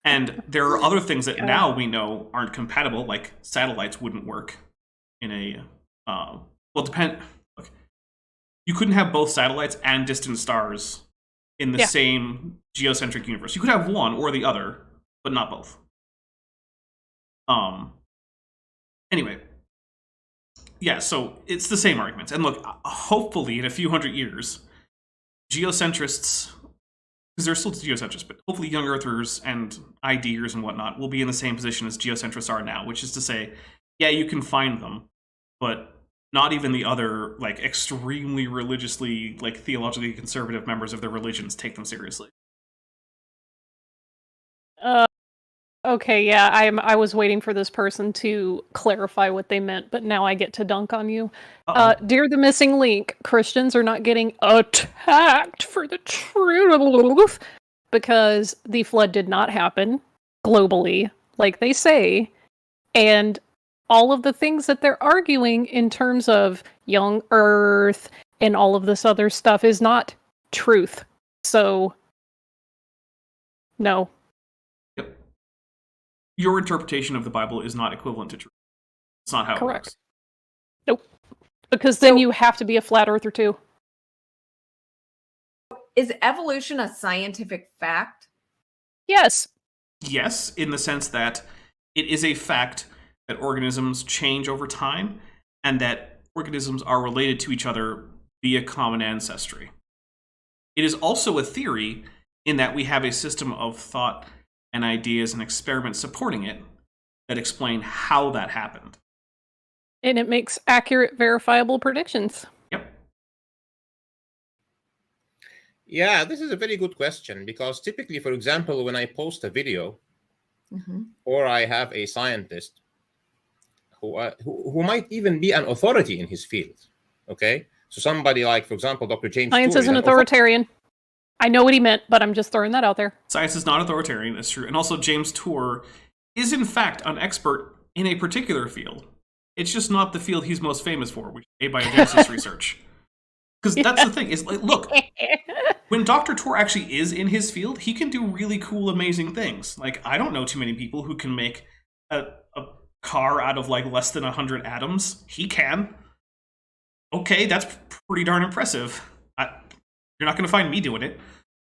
And there are other things that now we know aren't compatible, like satellites wouldn't work in a... Look, you couldn't have both satellites and distant stars in the same geocentric universe. You could have one or the other, but not both. Anyway. Yeah, so it's the same arguments. And look, hopefully in a few hundred years, geocentrists, because they're still geocentrists, but hopefully young earthers and IDers and whatnot will be in the same position as geocentrists are now, which is to say, yeah, you can find them, but not even the other, like, extremely religiously, like, theologically conservative members of their religions take them seriously. Okay, yeah, I was waiting for this person to clarify what they meant, but now I get to dunk on you. Dear the Missing Link, Christians are not getting attacked for the truth because the flood did not happen globally, like they say, and all of the things that they're arguing in terms of young Earth and all of this other stuff is not truth. So, no. Your interpretation of the Bible is not equivalent to truth. It's not how it works. Nope. Because then you have to be a flat earther too. Is evolution a scientific fact? Yes. Yes, in the sense that it is a fact that organisms change over time and that organisms are related to each other via common ancestry. It is also a theory in that we have a system of thought and ideas and experiments supporting it that explain how that happened. And it makes accurate, verifiable predictions. Yep. Yeah, this is a very good question because typically, for example, when I post a video or I have a scientist who might even be an authority in his field, okay? So somebody like, for example, Dr. James Science Tour isn't authoritarian. I know what he meant, but I'm just throwing that out there. Science is not authoritarian, that's true. And also, James Tour is, in fact, an expert in a particular field. It's just not the field he's most famous for, which is abiogenesis research. Because that's the thing, is like, look, when Dr. Tour actually is in his field, he can do really cool, amazing things. Like, I don't know too many people who can make a car out of, like, less than 100 atoms. He can. Okay, that's pretty darn impressive. You're not going to find me doing it.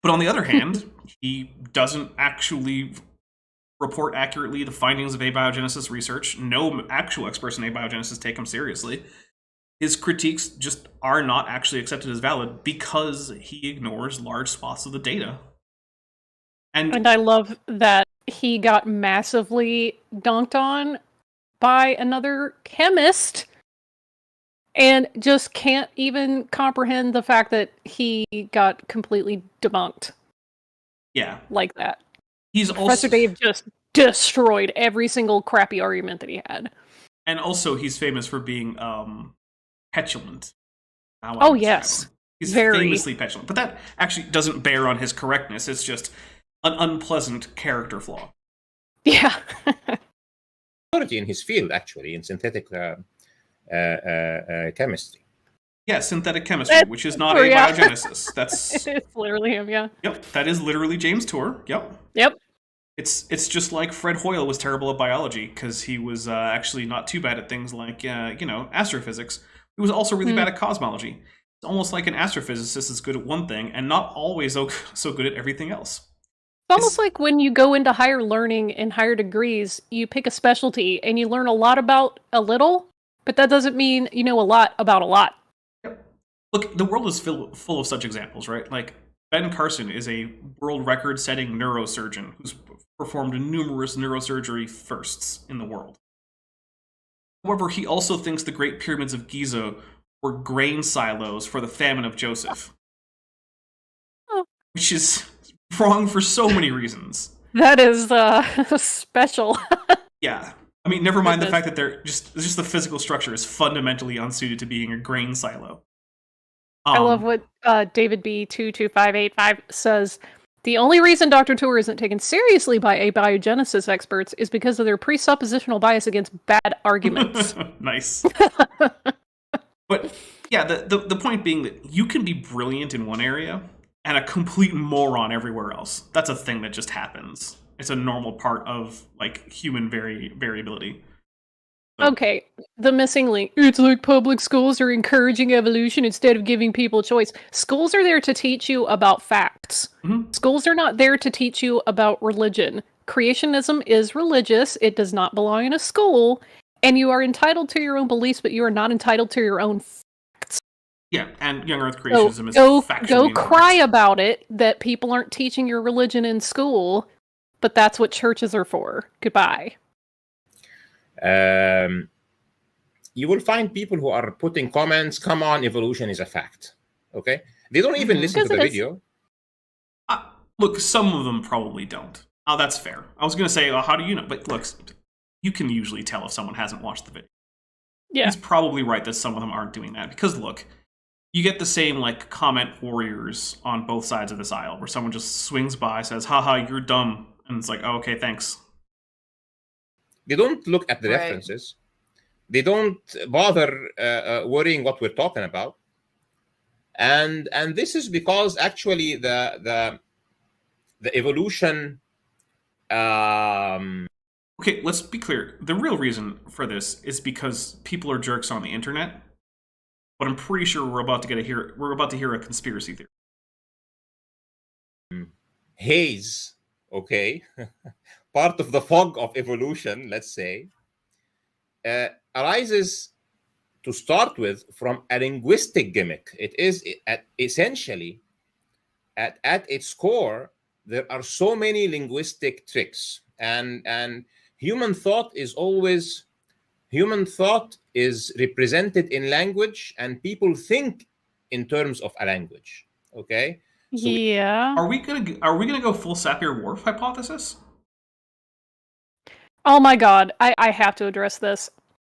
But on the other hand, he doesn't actually report accurately the findings of abiogenesis research. No actual experts in abiogenesis take him seriously. His critiques just are not actually accepted as valid because he ignores large swaths of the data. And I love that he got massively dunked on by another chemist and just can't even comprehend the fact that he got completely debunked. Yeah. Like that. Professor Dave just destroyed every single crappy argument that he had. And also, he's famous for being petulant. Oh, yes. He's famously petulant. But that actually doesn't bear on his correctness. It's just an unpleasant character flaw. Yeah. Authority in his field, actually, in synthetic chemistry. Yeah, synthetic chemistry, which is not abiogenesis. That's it's literally him, yeah. Yep, that is literally James Tour. Yep. It's just like Fred Hoyle was terrible at biology because he was actually not too bad at things like astrophysics. He was also really bad at cosmology. It's almost like an astrophysicist is good at one thing and not always so good at everything else. It's almost like when you go into higher learning and higher degrees, you pick a specialty and you learn a lot about a little, but that doesn't mean you know a lot about a lot. Yep. Look, the world is full of such examples, right? Like, Ben Carson is a world record-setting neurosurgeon who's performed numerous neurosurgery firsts in the world. However, he also thinks the Great Pyramids of Giza were grain silos for the famine of Joseph. Oh. Which is wrong for so many reasons. That is special. Yeah. I mean, never mind the fact that just the physical structure is fundamentally unsuited to being a grain silo. I love what David B22585 says. The only reason Dr. Tour isn't taken seriously by abiogenesis experts is because of their presuppositional bias against bad arguments. Nice. But yeah, the point being that you can be brilliant in one area and a complete moron everywhere else. That's a thing that just happens. It's a normal part of like human variability. Okay, the missing link. It's like public schools are encouraging evolution instead of giving people choice. Schools are there to teach you about facts. Mm-hmm. Schools are not there to teach you about religion. Creationism is religious. It does not belong in a school. And you are entitled to your own beliefs, but you are not entitled to your own facts. Yeah, and young Earth creationism is factually Go incorrect. cry about it that people aren't teaching your religion in school, but that's what churches are for. Goodbye. You will find people who are putting comments, come on, evolution is a fact. Okay? They don't even listen to the video. Look, some of them probably don't. Oh, that's fair. I was going to say, well, how do you know? But look, you can usually tell if someone hasn't watched the video. Yeah. He's probably right that some of them aren't doing that. Because look, you get the same like comment warriors on both sides of this aisle, where someone just swings by, says, haha, you're dumb. And it's like, oh, okay, thanks. They don't look at the Right. references. They don't bother worrying what we're talking about. And this is because actually the evolution. Okay, let's be clear. The real reason for this is because people are jerks on the internet. But I'm pretty sure we're about to hear a conspiracy theory. Haze, okay, part of the fog of evolution, let's say, arises to start with from a linguistic gimmick. It is essentially, at its core, there are so many linguistic tricks, and human thought is represented in language, and people think in terms of a language. Okay. So yeah. Are we gonna go full Sapir-Whorf hypothesis? Oh my god, I have to address this.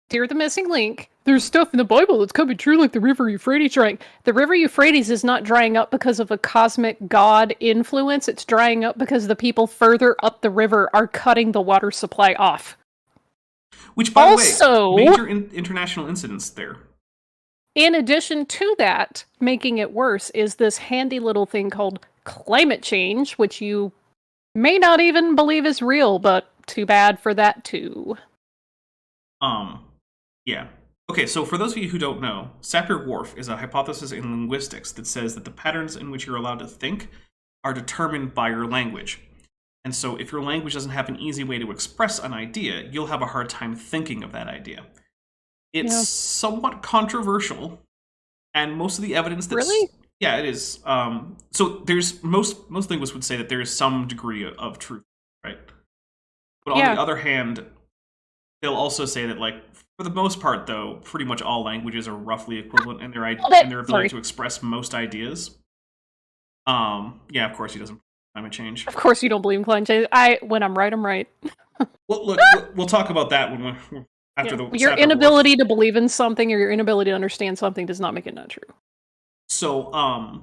Dear the Missing Link, there's stuff in the Bible that's coming true like the river Euphrates drying. The river Euphrates is not drying up because of a cosmic god influence, it's drying up because the people further up the river are cutting the water supply off. Which, by Also- the way, major international incidents there. In addition to that, making it worse is this handy little thing called climate change, which you may not even believe is real, but too bad for that too. Yeah. Okay, so for those of you who don't know, Sapir-Whorf is a hypothesis in linguistics that says that the patterns in which you're allowed to think are determined by your language. And so if your language doesn't have an easy way to express an idea, you'll have a hard time thinking of that idea. It's somewhat controversial, and most of the evidence that's... Really? Yeah, it is. So there's... Most linguists would say that there is some degree of truth, right? But on the other hand, they'll also say that, like, for the most part, though, pretty much all languages are roughly equivalent in their ability to express most ideas. Yeah, of course he doesn't believe in climate change. Of course you don't believe in climate change. When I'm right, I'm right. Well, look, we'll talk about that when after the your Sapir-Whorf. inability to believe in something or your inability to understand something does not make it not true. So,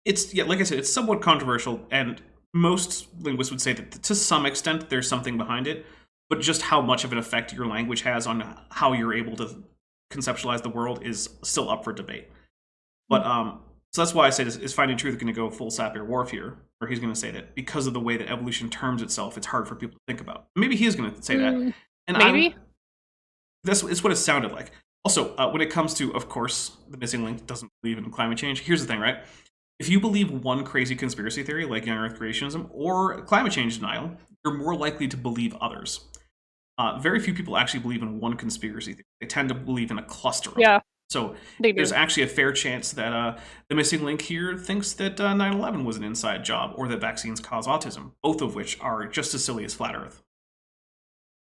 it's, yeah, like I said, it's somewhat controversial, and most linguists would say that to some extent there's something behind it, but just how much of an effect your language has on how you're able to conceptualize the world is still up for debate. But so that's why I say is Finding Truth going to go full Sapir-Whorf here, or he's going to say that because of the way that evolution terms itself, it's hard for people to think about. Maybe he is going to say that. And Maybe. It's what it sounded like. Also, when it comes to, of course, the Missing Link doesn't believe in climate change. Here's the thing, right? If you believe one crazy conspiracy theory, like young Earth creationism, or climate change denial, you're more likely to believe others. Very few people actually believe in one conspiracy theory. They tend to believe in a cluster of them. So there's actually a fair chance that the Missing Link here thinks that 9/11 was an inside job, or that vaccines cause autism, both of which are just as silly as Flat Earth.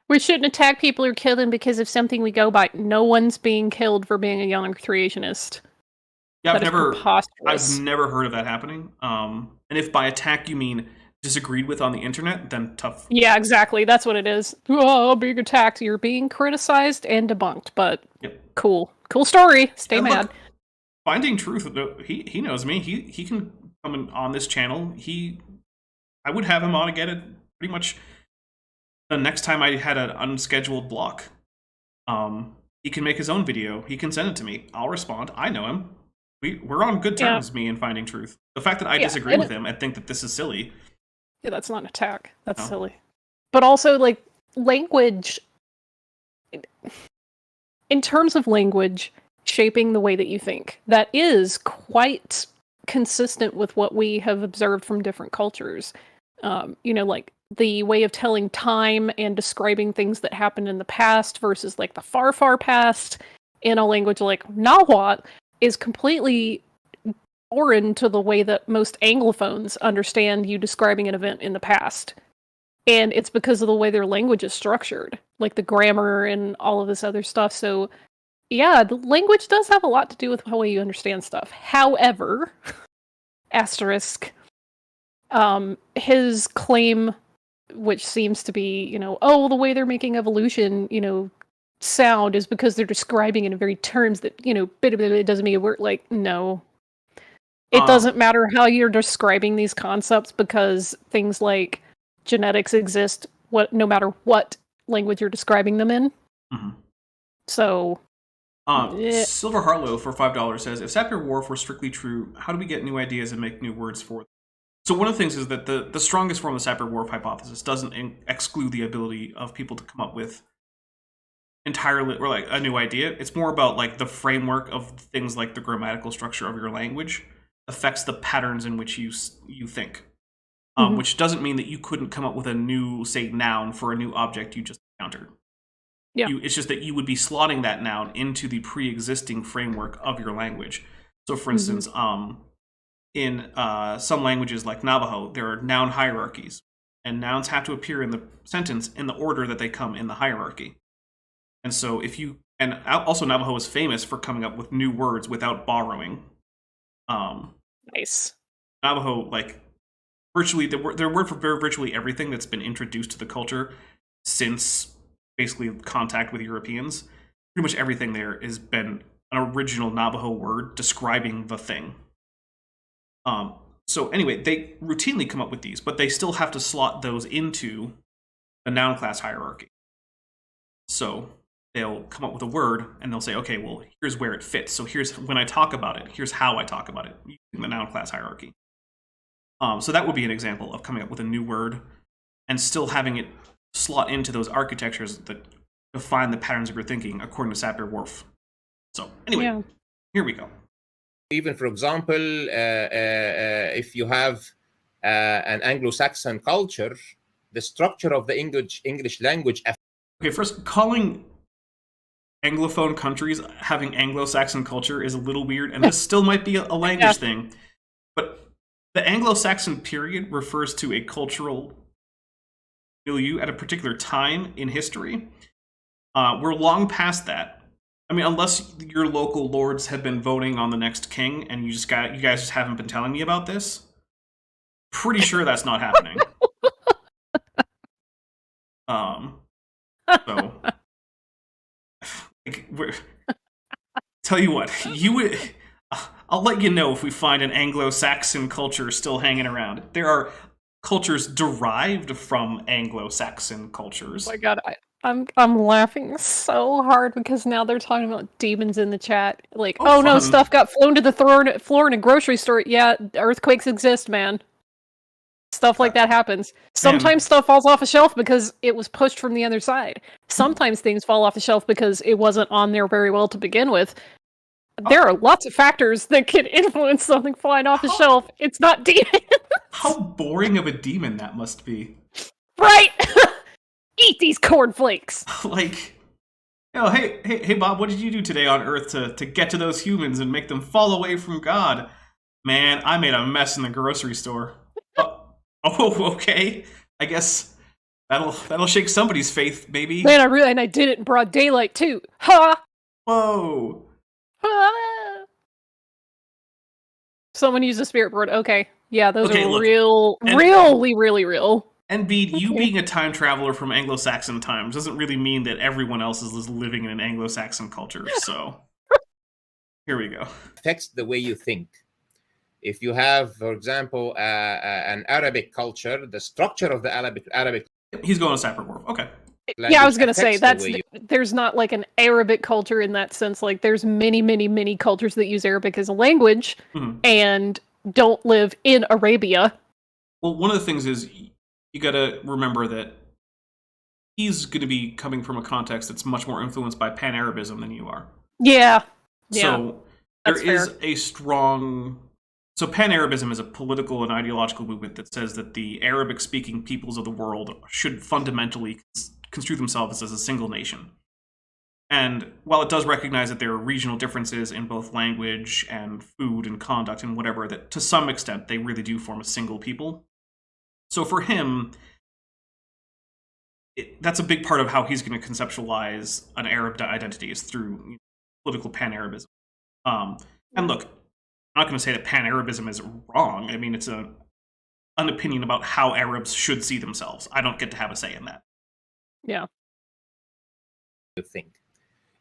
We shouldn't attack people or kill them because of something we go by. No one's being killed for being a young creationist. Yeah, I've never heard of that happening. And if by attack you mean disagreed with on the internet, then tough. Yeah, exactly. That's what it is. Oh, being attacked. You're being criticized and debunked, but cool. Cool story. Stay mad. Look, Finding Truth, he knows me. He can come on this channel. I would have him on again at pretty much the next time I had an unscheduled block. He can make his own video. He can send it to me. I'll respond. I know him. We're on good terms, me and Finding Truth. The fact that I disagree with him and think that this is silly. Yeah, that's not an attack. That's silly. But also, like, language... In terms of language shaping the way that you think, that is quite consistent with what we have observed from different cultures. Like the way of telling time and describing things that happened in the past versus like the far, far past in a language like Nahuatl is completely foreign to the way that most Anglophones understand you describing an event in the past. And it's because of the way their language is structured, like the grammar and all of this other stuff. So, yeah, the language does have a lot to do with how you understand stuff. However, asterisk, his claim, which seems to be, oh, the way they're making evolution, sound is because they're describing it in very terms that, it doesn't mean a word. Like, no. It doesn't matter how you're describing these concepts, because things like genetics exist no matter what language you're describing them in. Mm-hmm. So... Silver Harlow for $5 says, if Sapir-Whorf were strictly true, how do we get new ideas and make new words for them? So one of the things is that the strongest form of the Sapir-Whorf hypothesis doesn't exclude the ability of people to come up with entirely, or like a new idea. It's more about like the framework of things like the grammatical structure of your language affects the patterns in which you think. Which doesn't mean that you couldn't come up with a new, say, noun for a new object you just encountered. Yeah. It's just that you would be slotting that noun into the pre-existing framework of your language. So, for instance, in some languages like Navajo, there are noun hierarchies, and nouns have to appear in the sentence in the order that they come in the hierarchy. And so, also Navajo is famous for coming up with new words without borrowing. Nice. Navajo, like, virtually, their word for virtually everything that's been introduced to the culture since basically contact with Europeans, pretty much everything there has been an original Navajo word describing the thing. So anyway, they routinely come up with these, but they still have to slot those into the noun class hierarchy. So they'll come up with a word and they'll say, okay, well, here's where it fits. So here's when I talk about it, here's how I talk about it using the noun class hierarchy. So that would be an example of coming up with a new word and still having it slot into those architectures that define the patterns of your thinking, according to Sapir-Whorf. So anyway, Here we go. Even, for example, if you have an Anglo-Saxon culture, the structure of the English language... Okay, first, calling Anglophone countries having Anglo-Saxon culture is a little weird, and this still might be a language thing, but the Anglo-Saxon period refers to a cultural milieu at a particular time in history. We're long past that. I mean, unless your local lords have been voting on the next king, and you guys just haven't been telling me about this. Pretty sure that's not happening. So, tell you what, I'll let you know if we find an Anglo-Saxon culture still hanging around. There are cultures derived from Anglo-Saxon cultures. Oh my god, I'm laughing so hard because now they're talking about demons in the chat. Like, oh no, stuff got flown to the floor in a grocery store. Yeah, earthquakes exist, man. Stuff like that happens. Sometimes stuff falls off a shelf because it was pushed from the other side. Sometimes things fall off the shelf because it wasn't on there very well to begin with. There are lots of factors that can influence something flying off a shelf. It's not demons. How boring of a demon that must be. Right? Eat these cornflakes. Like, oh, hey, Bob, what did you do today on Earth to get to those humans and make them fall away from God? Man, I made a mess in the grocery store. Oh, okay. I guess that'll shake somebody's faith, maybe. Man, I did it in broad daylight too. Ha! Whoa. Ha! Someone used a spirit board. Okay. Yeah, those are really real. And Bede, you being a time traveler from Anglo-Saxon times doesn't really mean that everyone else is living in an Anglo-Saxon culture, so... Here we go. Affects the way you think. If you have, for example, an Arabic culture, the structure of the Arabic... He's going to Sapir-Whorf. Okay. Yeah, I was going to say, there's not like an Arabic culture in that sense. Like, there's many cultures that use Arabic as a language and don't live in Arabia. Well, one of the things is... You gotta remember that he's gonna be coming from a context that's much more influenced by Pan-Arabism than you are. Yeah. So there is a strong... So Pan-Arabism is a political and ideological movement that says that the Arabic-speaking peoples of the world should fundamentally construe themselves as a single nation. And while it does recognize that there are regional differences in both language and food and conduct and whatever, that to some extent they really do form a single people. So for him, that's a big part of how he's going to conceptualize an Arab identity is through political Pan-Arabism. And look, I'm not going to say that Pan-Arabism is wrong. I mean, it's a an opinion about how Arabs should see themselves. I don't get to have a say in that. Yeah. Think.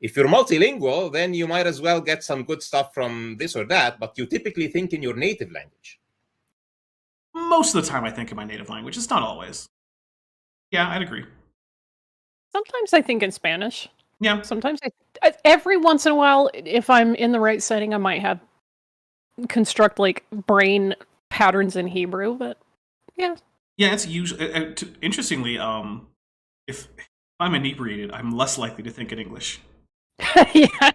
If you're multilingual, then you might as well get some good stuff from this or that, but you typically think in your native language. Most of the time I think in my native language. It's not always. Yeah, I'd agree. Sometimes I think in Spanish. Yeah. Sometimes every once in a while, if I'm in the right setting, I might have construct like brain patterns in Hebrew, but yeah. Yeah, it's usually interestingly, if I'm inebriated, I'm less likely to think in English. Yeah.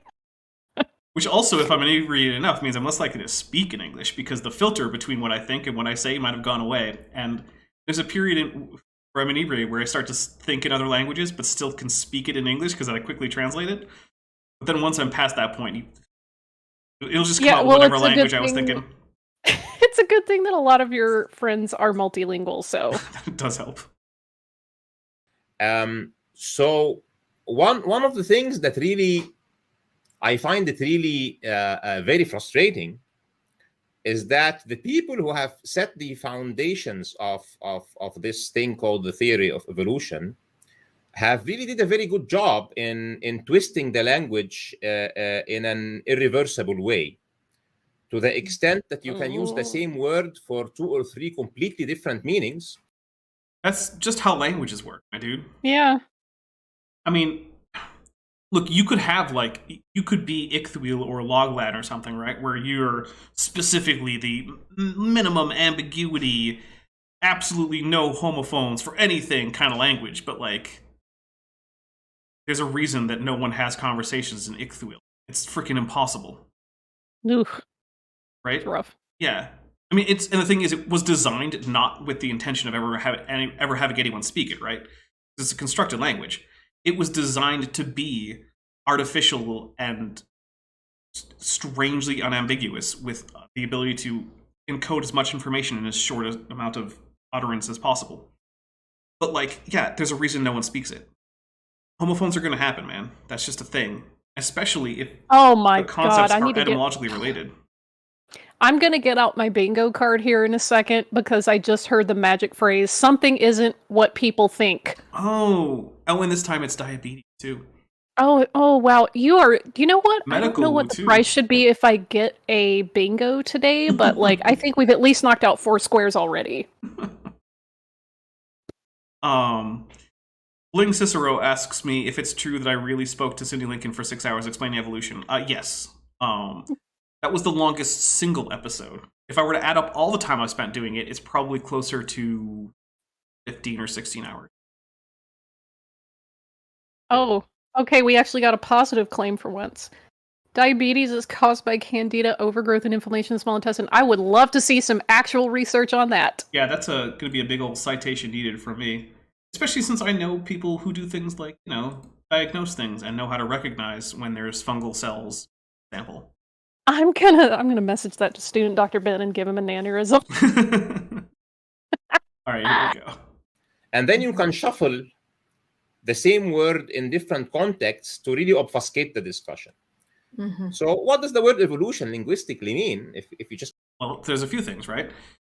Which also, if I'm inebriated enough, means I'm less likely to speak in English, because the filter between what I think and what I say might have gone away. And there's a period where I'm inebriated where I start to think in other languages, but still can speak it in English because I quickly translate it. But then once I'm past that point, it'll just come out whatever language I was thinking. It's a good thing that a lot of your friends are multilingual, so It does help. So one of the things that really I find it really very frustrating is that the people who have set the foundations of this thing called the theory of evolution have really did a very good job in twisting the language in an irreversible way, to the extent that you can use the same word for 2 or 3 completely different meanings. That's just how languages work, my dude. yeah. I mean, look, you could have, like, you could be Ichthuil or Loglan or something, right? Where you're specifically the minimum ambiguity, absolutely no homophones for anything kind of language. But, like, there's a reason that no one has conversations in Ichthuil. It's freaking impossible. Oof. Right? It's rough. Yeah. I mean, and the thing is, it was designed not with the intention of ever having anyone speak it, right? It's a constructed language. It was designed to be artificial and strangely unambiguous, with the ability to encode as much information in as short an amount of utterance as possible. But, like, yeah, there's a reason no one speaks it. Homophones are going to happen, man. That's just a thing. Especially if the concepts are etymologically related. I'm going to get out my bingo card here in a second, because I just heard the magic phrase, something isn't what people think. Oh, and this time it's diabetes, too. Oh, wow. You know what? Medical, I don't know what the too. price should be if I get a bingo today, but, like, I think we've at least knocked out 4 squares already. Bling Cicero asks me if it's true that I really spoke to Cindy Lincoln for 6 hours explaining evolution. Yes. That was the longest single episode. If I were to add up all the time I spent doing it, it's probably closer to 15 or 16 hours. Oh, okay, we actually got a positive claim for once. Diabetes is caused by candida, overgrowth, and inflammation in the small intestine. I would love to see some actual research on that. Yeah, that's going to be a big old citation needed from me. Especially since I know people who do things like, diagnose things and know how to recognize when there's fungal cells sample. I'm gonna message that to student Dr. Ben and give him an aneurysm. All right, here we go. And then you can shuffle the same word in different contexts to really obfuscate the discussion. Mm-hmm. So what does the word evolution linguistically mean? If you just... Well, there's a few things, right?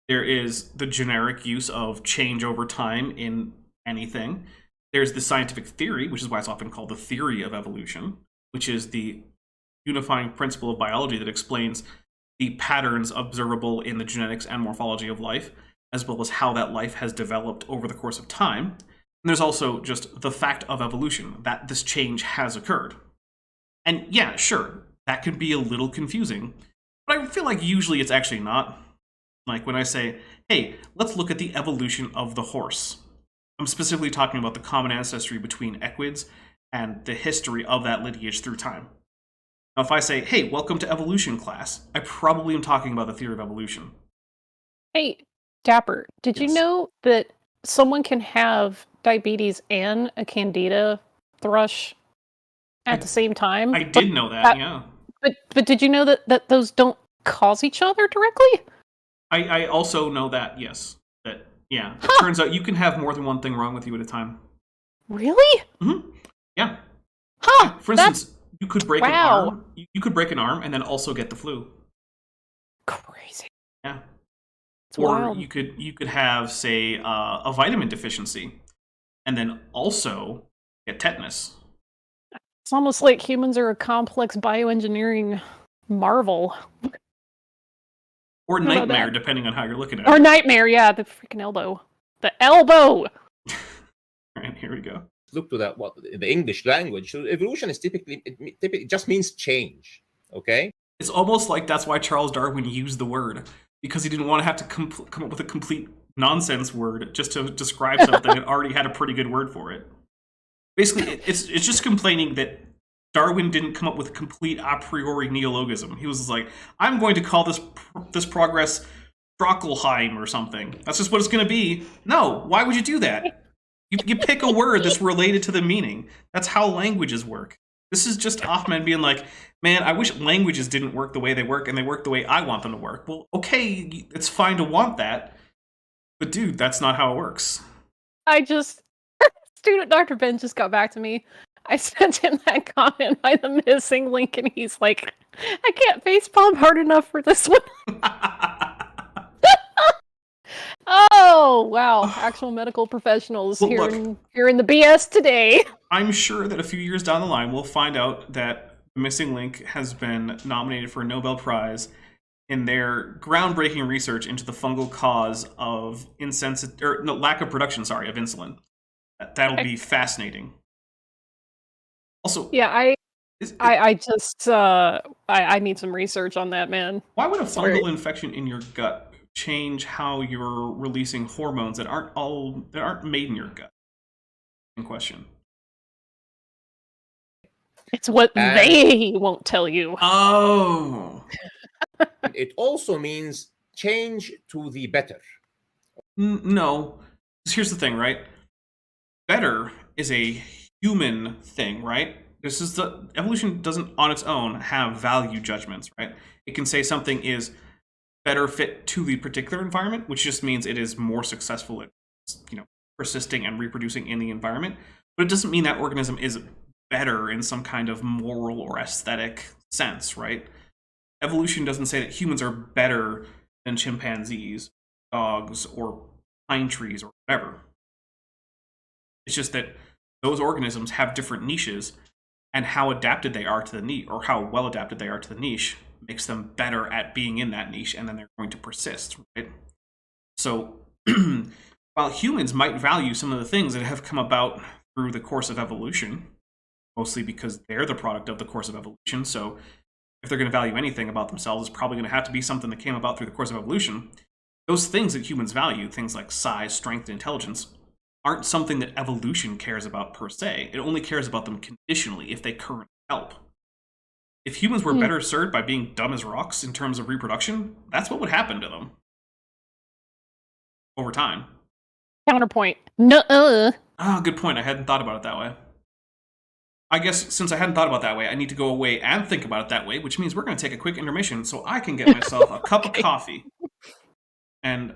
There is the generic use of change over time in anything. There's the scientific theory, which is why it's often called the theory of evolution, which is the unifying principle of biology that explains the patterns observable in the genetics and morphology of life, as well as how that life has developed over the course of time. And there's also just the fact of evolution, that this change has occurred. And yeah, sure, that can be a little confusing, but I feel like usually it's actually not. Like when I say, hey, let's look at the evolution of the horse. I'm specifically talking about the common ancestry between equids and the history of that lineage through time. Now, if I say, hey, welcome to evolution class, I probably am talking about the theory of evolution. Hey, Dapper, did you Yes. know that someone can have diabetes and a candida thrush at the same time? I did know that, yeah. But did you know that those don't cause each other directly? I also know that, yes. That, yeah. It turns out you can have more than one thing wrong with you at a time. Really? Mm-hmm. Yeah. Huh. For instance, you could break an wow. arm. You could break an arm and then also get the flu. Crazy. Yeah. Or wild. you could have, say, a vitamin deficiency, and then also get tetanus. It's almost like humans are a complex bioengineering marvel. Or How about nightmare, that? depending on how you're looking at Or it. nightmare, yeah, the freaking elbow. The elbow! All right, here we go. Look to the English language. So evolution is typically it just means change. Okay. It's almost like that's why Charles Darwin used the word, because he didn't want to have to come up with a complete nonsense word just to describe something that already had a pretty good word for it. Basically, it's just complaining that Darwin didn't come up with a complete a priori neologism. He was just like, I'm going to call this progress Strockelheim or something. That's just what it's going to be. No, why would you do that? You pick a word that's related to the meaning. That's how languages work. This is just Ahmed being like, man, I wish languages didn't work the way they work and they work the way I want them to work. Well, okay, it's fine to want that. But dude, that's not how it works. Student Dr. Ben just got back to me. I sent him that comment by the missing link, and he's like, I can't facepalm hard enough for this one. Oh, wow. Actual medical professionals Well, here in the BS today. I'm sure that a few years down the line, we'll find out that the missing link has been nominated for a Nobel Prize in their groundbreaking research into the fungal cause of lack of production, of insulin. That'll be fascinating. Also, yeah, I need some research on that, man. Why would a fungal infection in your gut change how you're releasing hormones that aren't made in your gut? In question. It's what they won't tell you. Oh. It also means change to the better. No. Here's the thing, right? Better is a human thing, right? Evolution doesn't on its own have value judgments, right? It can say something is better fit to the particular environment, which just means it is more successful at, persisting and reproducing in the environment. But it doesn't mean that organism is better in some kind of moral or aesthetic sense, right? Evolution doesn't say that humans are better than chimpanzees, dogs, or pine trees, or whatever. It's just that those organisms have different niches, and how adapted they are to the niche, or how well adapted they are to the niche, makes them better at being in that niche, and then they're going to persist, right? So, while humans might value some of the things that have come about through the course of evolution, mostly because they're the product of the course of evolution, so if they're going to value anything about themselves, it's probably going to have to be something that came about through the course of evolution. Those things that humans value, things like size, strength, and intelligence, aren't something that evolution cares about per se. It only cares about them conditionally if they currently help. If humans were better served by being dumb as rocks in terms of reproduction, that's what would happen to them over time. Counterpoint. Nuh-uh. Ah, good point. I hadn't thought about it that way. I guess since I hadn't thought about it that way, I need to go away and think about it that way, which means we're going to take a quick intermission so I can get myself a cup of coffee. And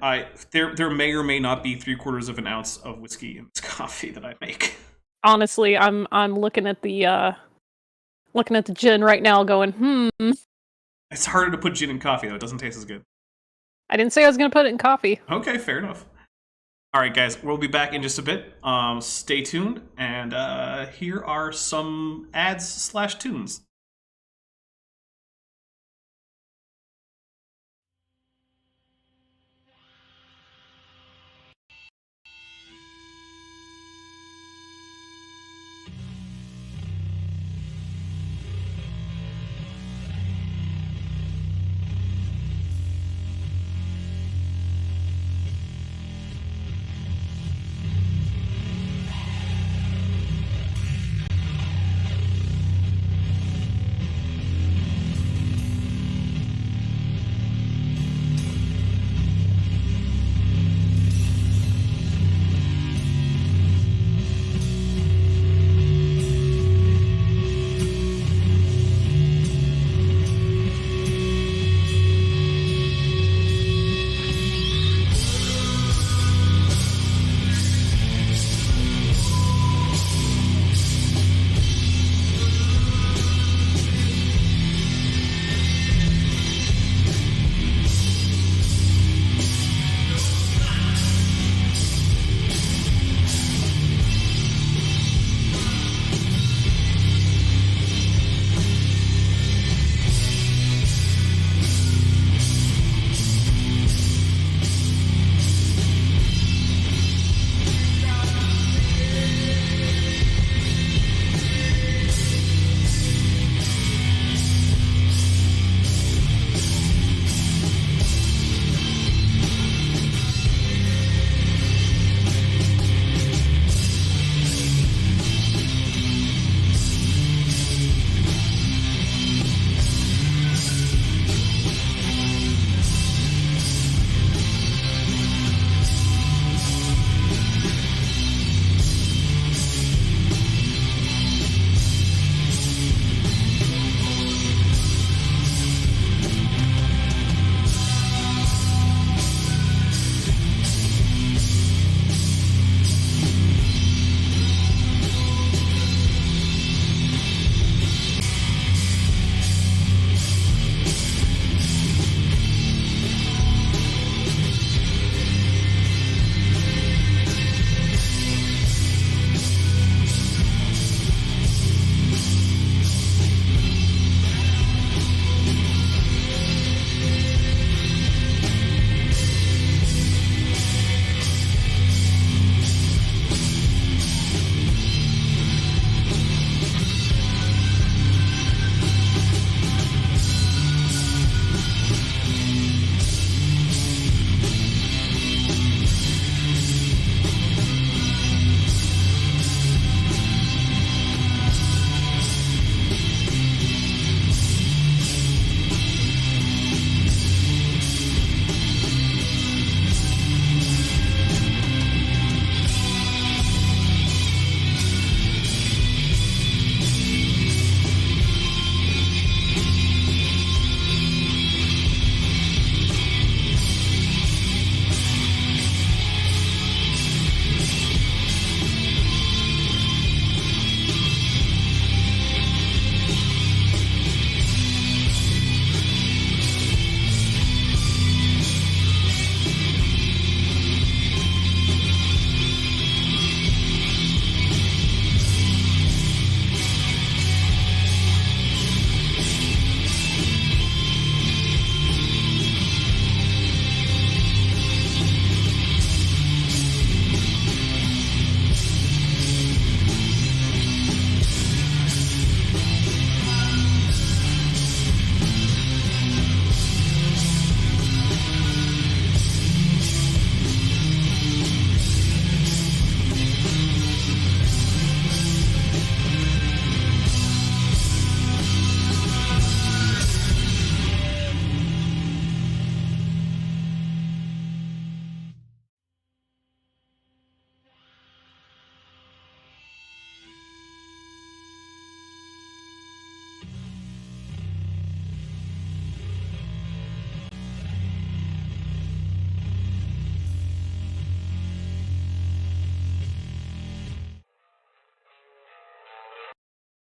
there may or may not be 3/4 of an ounce of whiskey in this coffee that I make. Honestly, I'm looking at the gin right now, going, It's harder to put gin in coffee though; it doesn't taste as good. I didn't say I was going to put it in coffee. Okay, fair enough. All right, guys, we'll be back in just a bit. Stay tuned, and here are some ads/tunes.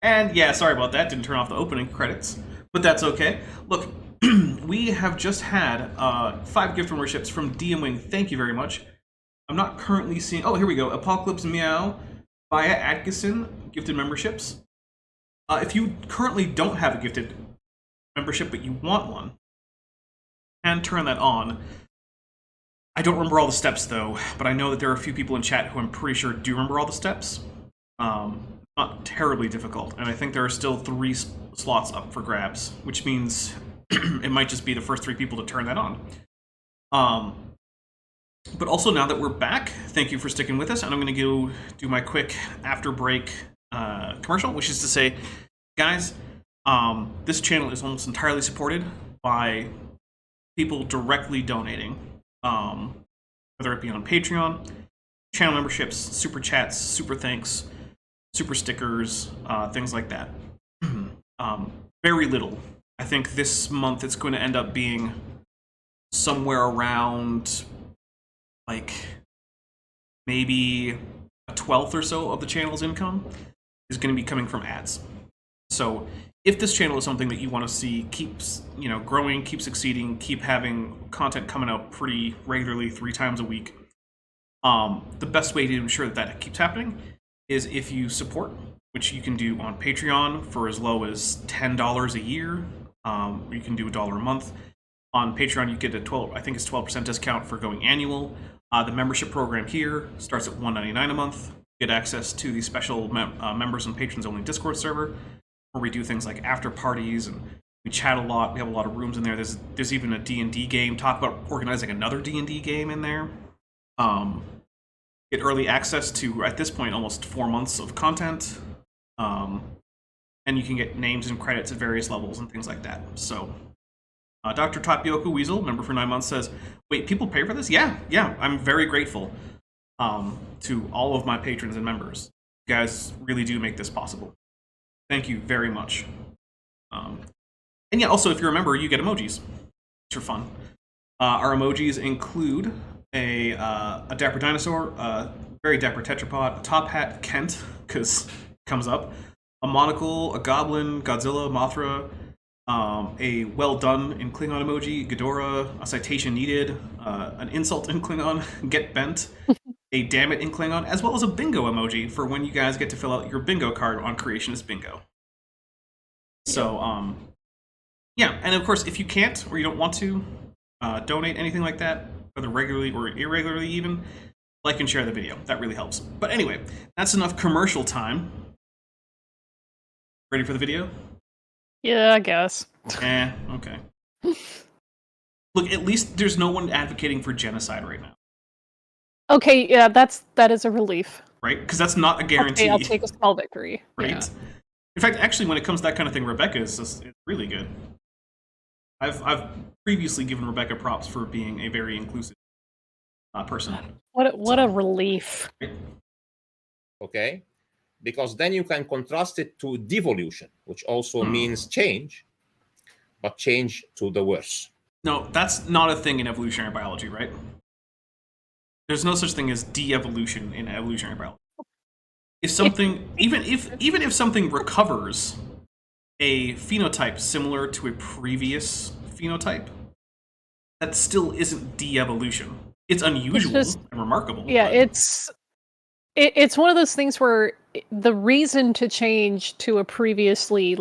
And yeah, sorry about that. Didn't turn off the opening credits, but that's okay. Look, we have just had 5 gift memberships from DM Wing. Thank you very much. I'm not currently seeing. Oh, here we go. Apocalypse Meow via Atkinson gifted memberships. If you currently don't have a gifted membership but you want one, and turn that on. I don't remember all the steps though, but I know that there are a few people in chat who I'm pretty sure do remember all the steps. Not terribly difficult, and I think there are still 3 slots up for grabs, which means it might just be the first 3 people to turn that on. But also, now that we're back, thank you for sticking with us, and I'm going to go do my quick after break commercial, which is to say, guys, this channel is almost entirely supported by people directly donating, whether it be on Patreon, channel memberships, super chats, super thanks, super stickers, things like that. Very little. I think this month it's going to end up being somewhere around, like, maybe a 1/12 or so of the channel's income is going to be coming from ads. So if this channel is something that you want to see keeps, growing, keep succeeding, keep having content coming out pretty regularly 3 times a week, the best way to ensure that that keeps happening is if you support, which you can do on Patreon for as low as $10 a year. You can do $1 a month. On Patreon, you get a 12% discount for going annual. The membership program here starts at $1.99 a month. You get access to the special members and patrons only Discord server, where we do things like after parties and we chat a lot. We have a lot of rooms in there. There's even a D&D game. Talk about organizing another D&D game in there. Get early access to, at this point, almost 4 months of content. And you can get names and credits at various levels and things like that. So, Dr. Tapioca Weasel, member for 9 months, says, wait, people pay for this? Yeah, I'm very grateful to all of my patrons and members. You guys really do make this possible. Thank you very much. And yeah, also, if you're a member, you get emojis, which are fun. Our emojis include a Dapper dinosaur, a very Dapper tetrapod, a top hat, Kent, because it comes up, a monocle, a goblin, Godzilla, Mothra, a well done in Klingon emoji, Ghidorah, a citation needed, an insult in Klingon, get bent, a damn it in Klingon, as well as a bingo emoji for when you guys get to fill out your bingo card on Creationist Bingo. So, yeah, and of course, if you can't or you don't want to donate anything like that, whether regularly or irregularly even, like and share the video. That really helps. But anyway, that's enough commercial time. Ready for the video? Yeah, I guess. Okay. Look, at least there's no one advocating for genocide right now. Okay, yeah, that is a relief. Right? Because that's not a guarantee. Okay, I'll take a small victory. Right? Yeah. In fact, actually, when it comes to that kind of thing, Rebecca is really good. I've previously given Rebecca props for being a very inclusive person. What a relief. Right? Okay, because then you can contrast it to devolution, which also means change, but change to the worse. No, that's not a thing in evolutionary biology, right? There's no such thing as de-evolution in evolutionary biology. If something, even if something recovers a phenotype similar to a previous phenotype, that still isn't de-evolution. It's unusual and remarkable. Yeah, but it's one of those things where the reason to change to a previously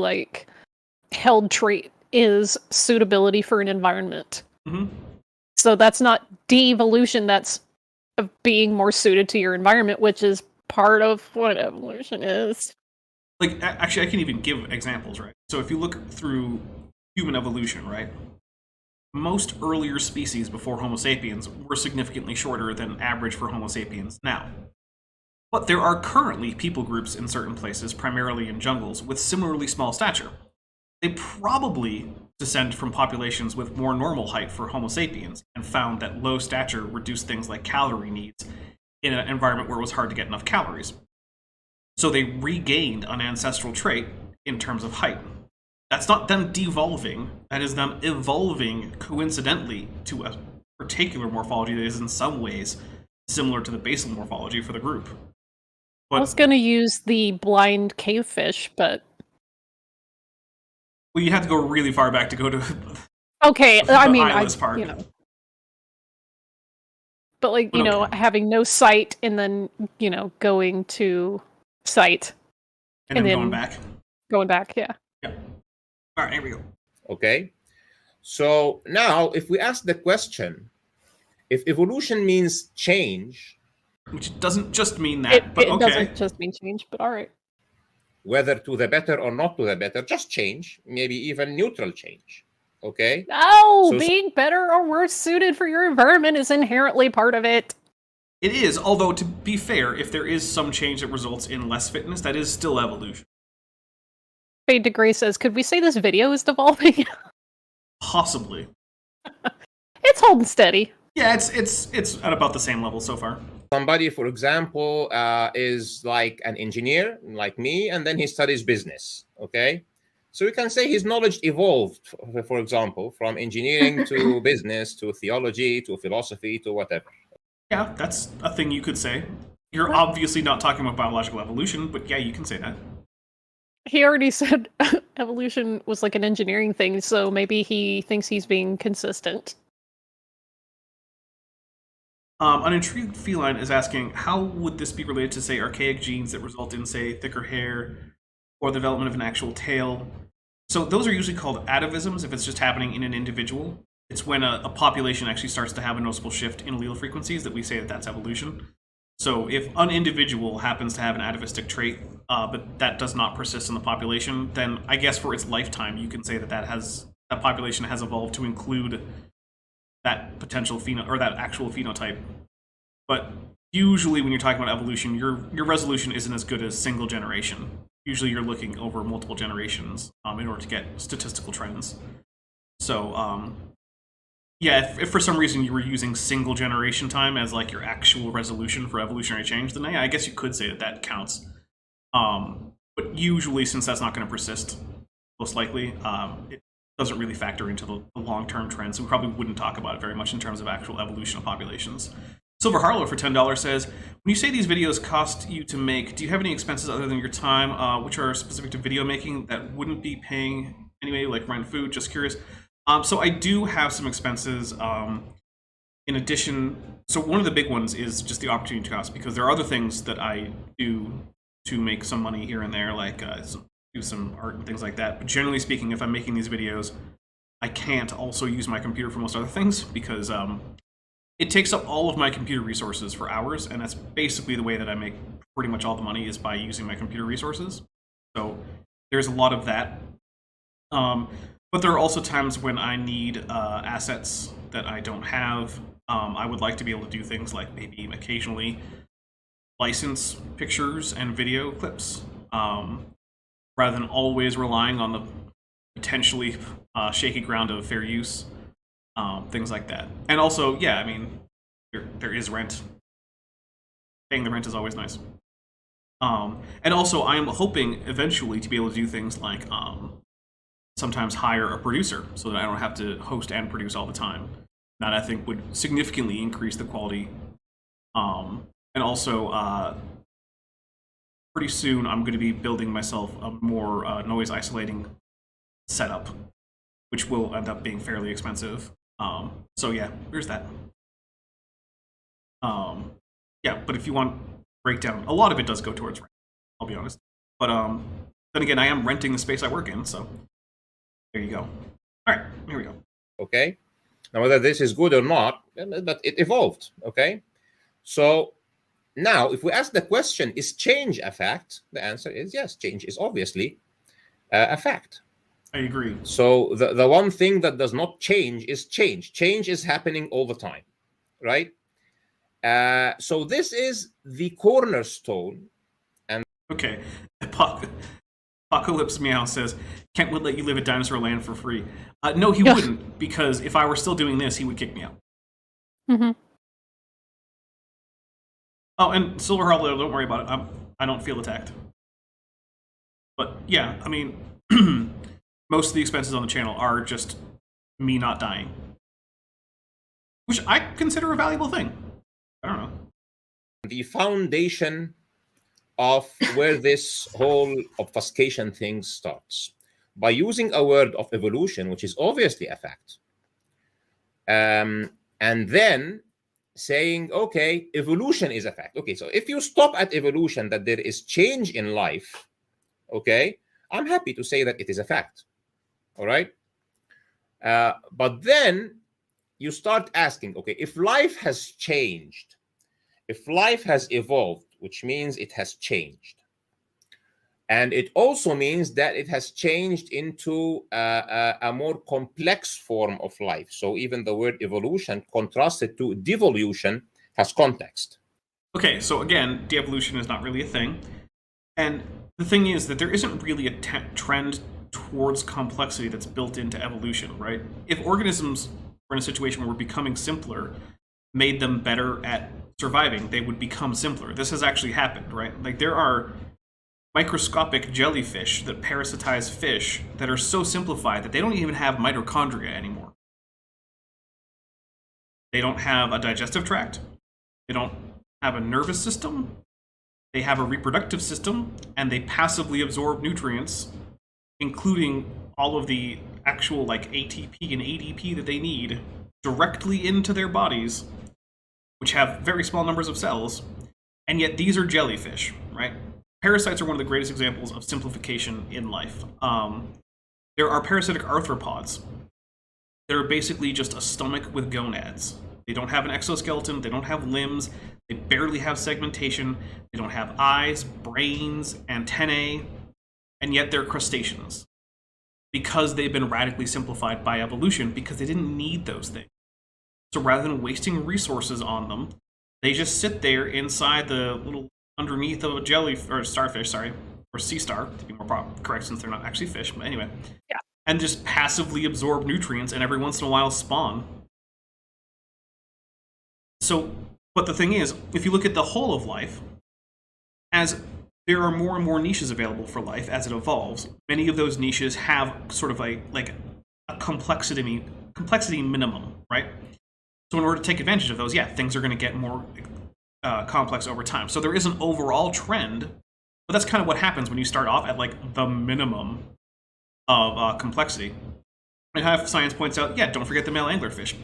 held trait is suitability for an environment. Mm-hmm. So that's not de-evolution, that's being more suited to your environment, which is part of what evolution is. Actually, I can even give examples, right? So if you look through human evolution, right? Most earlier species before Homo sapiens were significantly shorter than average for Homo sapiens now. But there are currently people groups in certain places, primarily in jungles, with similarly small stature. They probably descend from populations with more normal height for Homo sapiens and found that low stature reduced things like calorie needs in an environment where it was hard to get enough calories. So they regained an ancestral trait in terms of height. That's not them devolving, that is them evolving coincidentally to a particular morphology that is in some ways similar to the basal morphology for the group. But I was going to use the blind cavefish, but Well, you have to go really far back to go to. Okay, The I mean, eyeless part. you know. But like, you Okay. know, having no sight and then, you know, going to sight And and then then going back. going back, yeah. Yeah. All right, here we go. Okay. So now, if we ask the question, if evolution means change, Which doesn't just mean that, but It okay. doesn't just mean change, but all right. whether to the better or not to the better, just change, maybe even neutral change. Okay. No, So- being better or worse suited for your environment is inherently part of it. It is, although to be fair, if there is some change that results in less fitness, that is still evolution. Fade to Gray says, could we say this video is devolving? Possibly. It's holding steady. Yeah, it's at about the same level so far. Somebody, for example, is like an engineer, like me, and then he studies business. Okay. So we can say his knowledge evolved, for example, from engineering to business to theology to philosophy to whatever. Yeah, that's a thing you could say. You're obviously not talking about biological evolution, but yeah, you can say that. He already said evolution was like an engineering thing, so maybe he thinks he's being consistent. An intrigued feline is asking, how would this be related to, say, archaic genes that result in, say, thicker hair or the development of an actual tail? So those are usually called atavisms if it's just happening in an individual. It's when a population actually starts to have a noticeable shift in allele frequencies that we say that that's evolution. So if an individual happens to have an atavistic trait, but that does not persist in the population, then I guess for its lifetime, you can say that that population has evolved to include that potential or that actual phenotype. But usually when you're talking about evolution, your resolution isn't as good as single generation. Usually you're looking over multiple generations in order to get statistical trends. So yeah, if for some reason you were using single generation time as like your actual resolution for evolutionary change, then yeah, I guess you could say that counts. But usually, since that's not going to persist, most likely, it doesn't really factor into the long-term trends. So we probably wouldn't talk about it very much in terms of actual evolution of populations. Silver Harlow for $10 says, when you say these videos cost you to make, do you have any expenses other than your time, which are specific to video making that wouldn't be paying anyway, like rent, food? Just curious. So I do have some expenses in addition. So one of the big ones is just the opportunity cost, because there are other things that I do to make some money here and there, like do some art and things like that. But generally speaking, if I'm making these videos, I can't also use my computer for most other things because it takes up all of my computer resources for hours, and that's basically the way that I make pretty much all the money is by using my computer resources. So there's a lot of that. But there are also times when I need assets that I don't have. I would like to be able to do things like maybe occasionally license pictures and video clips, rather than always relying on the potentially shaky ground of fair use, things like that. And also, yeah, I mean, there is rent. Paying the rent is always nice. And also, I am hoping eventually to be able to do things like sometimes hire a producer so that I don't have to host and produce all the time. That I think would significantly increase the quality. And also, pretty soon I'm going to be building myself a more noise isolating setup, which will end up being fairly expensive. So yeah, there's that. Yeah, but if you want breakdown, a lot of it does go towards rent, I'll be honest. But then again, I am renting the space I work in, so there you go. All right, here we go. Okay. Now, whether this is good or not, but it evolved. Okay. So now, if we ask the question, is change a fact? The answer is yes. Change is obviously a fact. I agree. So the one thing that does not change is change. Change is happening all the time, right? So this is the cornerstone. Okay. Apocalypse Meow says, Kent would let you live at Dinosaur Land for free. No, he wouldn't, because if I were still doing this, he would kick me out. Mm-hmm. Oh, and Silver Harlow, don't worry about it. I don't feel attacked. But yeah, I mean, most of the expenses on the channel are just me not dying, which I consider a valuable thing. I don't know. The foundation of where this whole obfuscation thing starts. by using a word of evolution, which is obviously a fact, and then saying, okay, evolution is a fact. Okay, so if you stop at evolution, that there is change in life, okay, I'm happy to say that it is a fact. All right. But then you start asking, okay, if life has changed, if life has evolved, which means it has changed, and it also means that it has changed into a more complex form of life. So even the word evolution contrasted to devolution has context. Okay, so again, de-evolution is not really a thing. And the thing is that there isn't really a trend towards complexity that's built into evolution, right? If organisms were in a situation where becoming simpler made them better at surviving, they would become simpler. This has actually happened, right? Like, there are microscopic jellyfish that parasitize fish that are so simplified that they don't even have mitochondria anymore. They don't have a digestive tract. They don't have a nervous system. They have a reproductive system, and they passively absorb nutrients, including all of the actual like ATP and ADP that they need directly into their bodies, which have very small numbers of cells. And yet these are jellyfish, right? Parasites are one of the greatest examples of simplification in life. There are parasitic arthropods that are basically just a stomach with gonads. They don't have an exoskeleton, they don't have limbs, they barely have segmentation, they don't have eyes, brains, antennae, and yet they're crustaceans. Because they've been radically simplified by evolution, because they didn't need those things. So rather than wasting resources on them, they just sit there inside the little underneath of a or starfish, sorry, or sea star, to be more correct, since they're not actually fish, but anyway. Yeah. And just passively absorb nutrients and every once in a while spawn. So, but the thing is, if you look at the whole of life, as there are more and more niches available for life as it evolves, many of those niches have sort of a complexity minimum, right? So in order to take advantage of those, yeah, things are going to get more complex over time. So there is an overall trend, but that's kind of what happens when you start off at like the minimum of complexity. And Hive Science points out, yeah, don't forget the male anglerfish.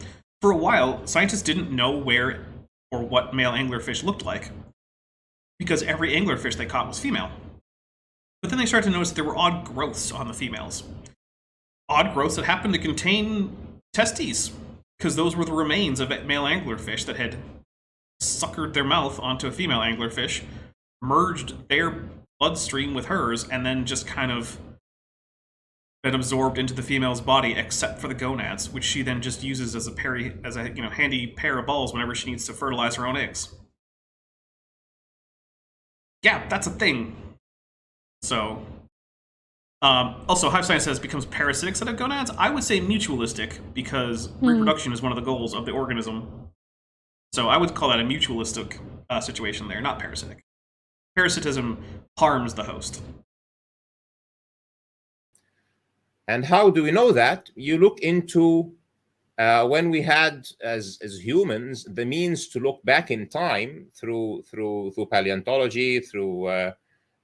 For a while, scientists didn't know where or what male anglerfish looked like, because every anglerfish they caught was female. But then they started to notice that there were odd growths on the females. Odd growths that happened to contain testes, because those were the remains of male anglerfish that had suckered their mouth onto a female anglerfish, merged their bloodstream with hers, and then just kind of been absorbed into the female's body, except for the gonads, which she then just uses as a handy pair of balls whenever she needs to fertilize her own eggs. Yeah, that's a thing. So, also, Hive Science says becomes parasitic instead of gonads. I would say mutualistic, because reproduction is one of the goals of the organism. So I would call that a mutualistic situation there, not parasitic. Parasitism harms the host. And how do we know that? You look into when we had, as humans, the means to look back in time through paleontology, through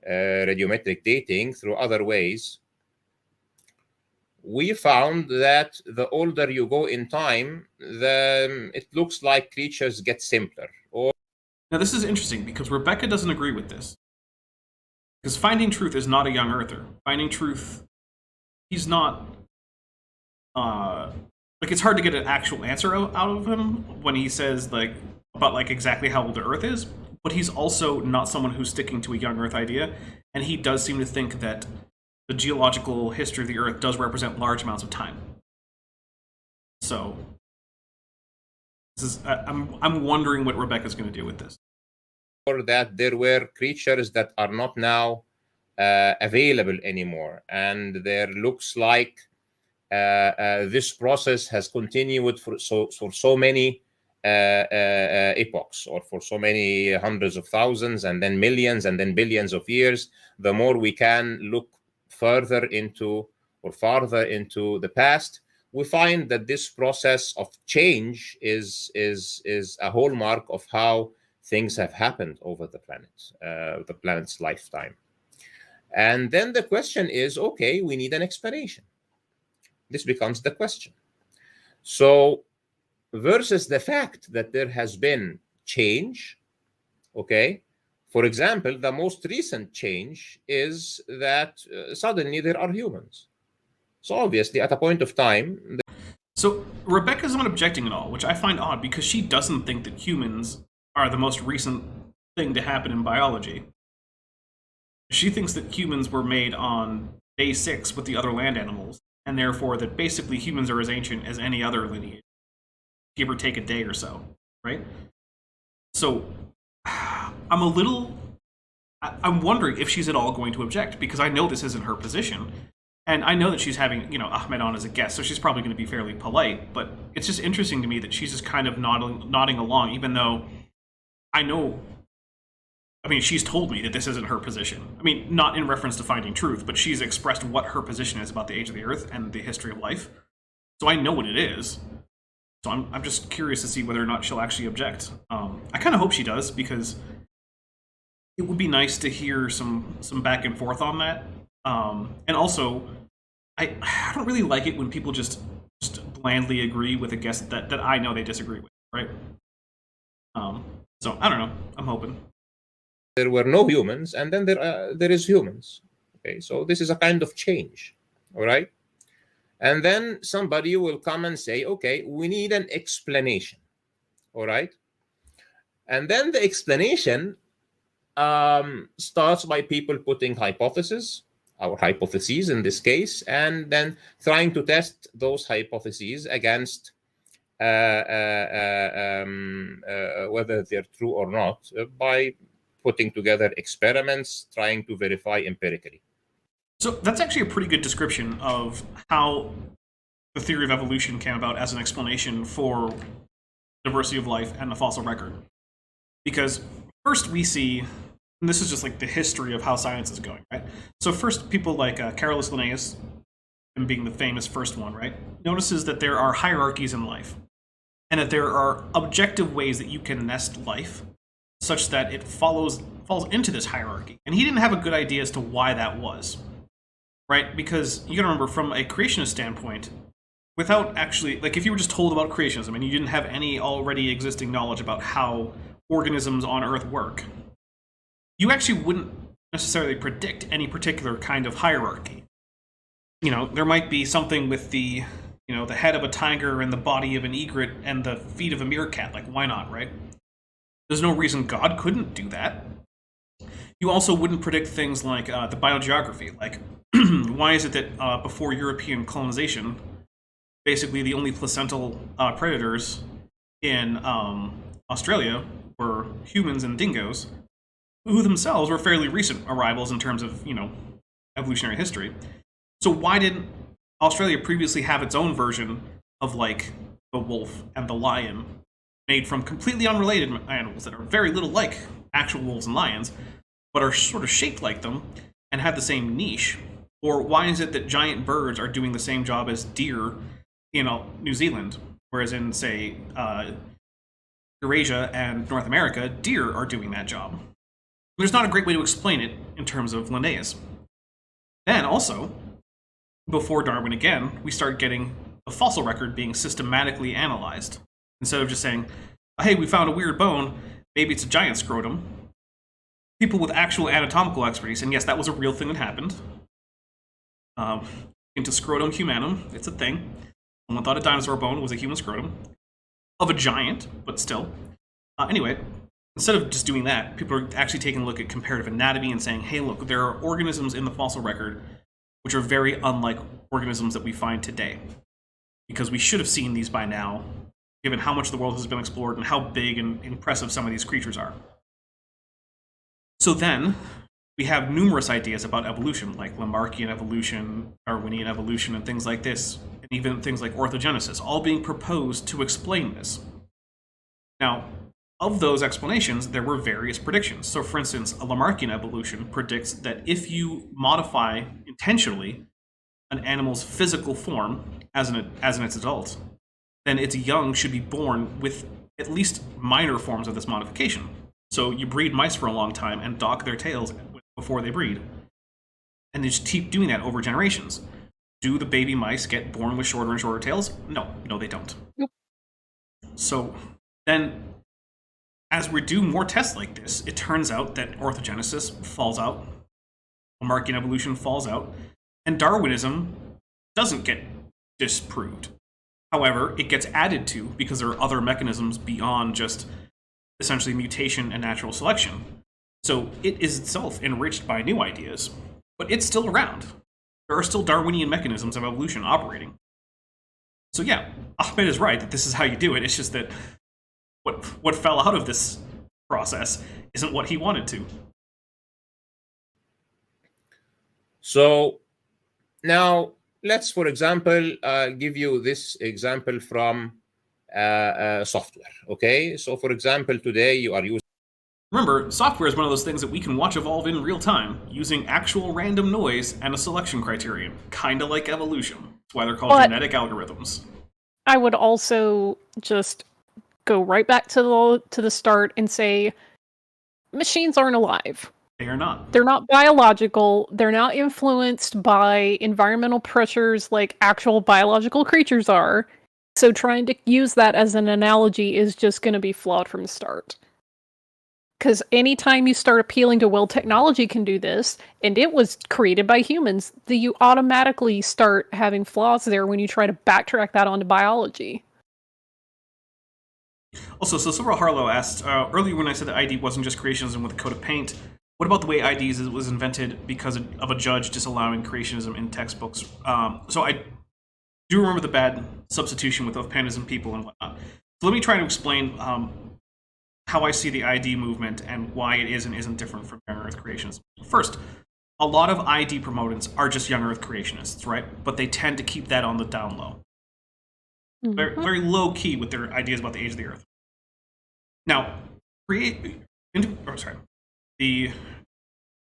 radiometric dating, through other ways. We found that the older you go in time, it looks like creatures get simpler. Now this is interesting, because Rebecca doesn't agree with this. Because Finding Truth is not a young earther. Finding Truth, he's not... it's hard to get an actual answer out of him when he says, about exactly how old the Earth is. But he's also not someone who's sticking to a young Earth idea. And he does seem to think that the geological history of the Earth does represent large amounts of time. So, this is I'm wondering what Rebecca's going to do with this. Or that there were creatures that are not now available anymore, and there looks like this process has continued for so many epochs, or for so many hundreds of thousands, and then millions, and then billions of years. The more we can look further into or farther into the past, we find that this process of change is a hallmark of how things have happened over the planet's lifetime. And then the question is, okay, we need an explanation. This becomes the question. So versus the fact that there has been change, okay? For example, the most recent change is that suddenly there are humans. So obviously, at a point of time... So Rebecca's not objecting at all, which I find odd because she doesn't think that humans are the most recent thing to happen in biology. She thinks that humans were made on day 6 with the other land animals, and therefore that basically humans are as ancient as any other lineage, give or take a day or so, right? So I'm wondering if she's at all going to object, because I know this isn't her position. And I know that she's having, Ahmed on as a guest, so she's probably going to be fairly polite. But it's just interesting to me that she's just kind of nodding along, even though I know, she's told me that this isn't her position. Not in reference to finding truth, but she's expressed what her position is about the age of the Earth and the history of life. So I know what it is. So I'm just curious to see whether or not she'll actually object. I kind of hope she does, because it would be nice to hear some back and forth on that. And also, I don't really like it when people just blandly agree with a guest that I know they disagree with, right? So I don't know. I'm hoping. There were no humans, and then there is humans. Okay, so this is a kind of change, all right? And then somebody will come and say, okay, we need an explanation, all right? And then the explanation starts by people putting hypotheses, our hypotheses in this case, and then trying to test those hypotheses against whether they're true or not by putting together experiments, trying to verify empirically. So that's actually a pretty good description of how the theory of evolution came about as an explanation for diversity of life and the fossil record. Because first we see, and this is just like the history of how science is going, right? So first, people like Carolus Linnaeus, and being the famous first one, right, notices that there are hierarchies in life, and that there are objective ways that you can nest life such that it falls into this hierarchy. And he didn't have a good idea as to why that was, right? Because you gotta remember, from a creationist standpoint, without actually, like, if you were just told about creationism and you didn't have any already existing knowledge about how organisms on Earth work, you actually wouldn't necessarily predict any particular kind of hierarchy. There might be something with the head of a tiger and the body of an egret and the feet of a meerkat. Like, why not, right? There's no reason God couldn't do that. You also wouldn't predict things like the biogeography. Like, why is it that before European colonization, basically the only placental predators in Australia were humans and dingoes, who themselves were fairly recent arrivals in terms of, evolutionary history. So why didn't Australia previously have its own version of, like, the wolf and the lion, made from completely unrelated animals that are very little like actual wolves and lions, but are sort of shaped like them and have the same niche? Or why is it that giant birds are doing the same job as deer in New Zealand, whereas in, say, Eurasia and North America, deer are doing that job? There's not a great way to explain it in terms of Linnaeus. Then also, before Darwin again, we start getting the fossil record being systematically analyzed. Instead of just saying, hey, we found a weird bone, maybe it's a giant scrotum. People with actual anatomical expertise, and yes, that was a real thing that happened. Into scrotum humanum, it's a thing. Someone thought a dinosaur bone was a human scrotum. Of a giant, but still. Anyway, instead of just doing that, people are actually taking a look at comparative anatomy and saying, hey, look, there are organisms in the fossil record which are very unlike organisms that we find today. Because we should have seen these by now, given how much the world has been explored and how big and impressive some of these creatures are. So then, we have numerous ideas about evolution, like Lamarckian evolution, Darwinian evolution, and things like this, and even things like orthogenesis, all being proposed to explain this. Now, of those explanations, there were various predictions. So, for instance, a Lamarckian evolution predicts that if you modify intentionally an animal's physical form as in its adult, then its young should be born with at least minor forms of this modification. So you breed mice for a long time and dock their tails before they breed. And they just keep doing that over generations. Do the baby mice get born with shorter and shorter tails? No, they don't. Nope. So then, as we do more tests like this, it turns out that orthogenesis falls out, Lamarckian evolution falls out, and Darwinism doesn't get disproved. However, it gets added to because there are other mechanisms beyond just essentially mutation and natural selection. So it is itself enriched by new ideas, but it's still around. There are still Darwinian mechanisms of evolution operating. So yeah, Ahmed is right that this is how you do it. It's just that what fell out of this process isn't what he wanted to. So now let's, for example, give you this example from software. Okay, so for example, today you are using. Remember, software is one of those things that we can watch evolve in real time, using actual random noise and a selection criterion, kind of like evolution. That's why they're called genetic algorithms. I would also just go right back to the start and say, machines aren't alive. They are not. They're not biological. They're not influenced by environmental pressures like actual biological creatures are. So trying to use that as an analogy is just going to be flawed from the start. Because anytime you start appealing to, well, technology can do this, and it was created by humans, you automatically start having flaws there when you try to backtrack that onto biology. Also, so Silver Harlow asked, earlier when I said that ID wasn't just creationism with a coat of paint, what about the way IDs was invented because of a judge disallowing creationism in textbooks? So I do remember the bad substitution with both pandas and people and whatnot. So let me try to explain how I see the ID movement and why it is and isn't different from young Earth creationists. First, a lot of ID proponents are just young Earth creationists, right? But they tend to keep that on the down low. Mm-hmm. Very low key with their ideas about the age of the Earth. Now, the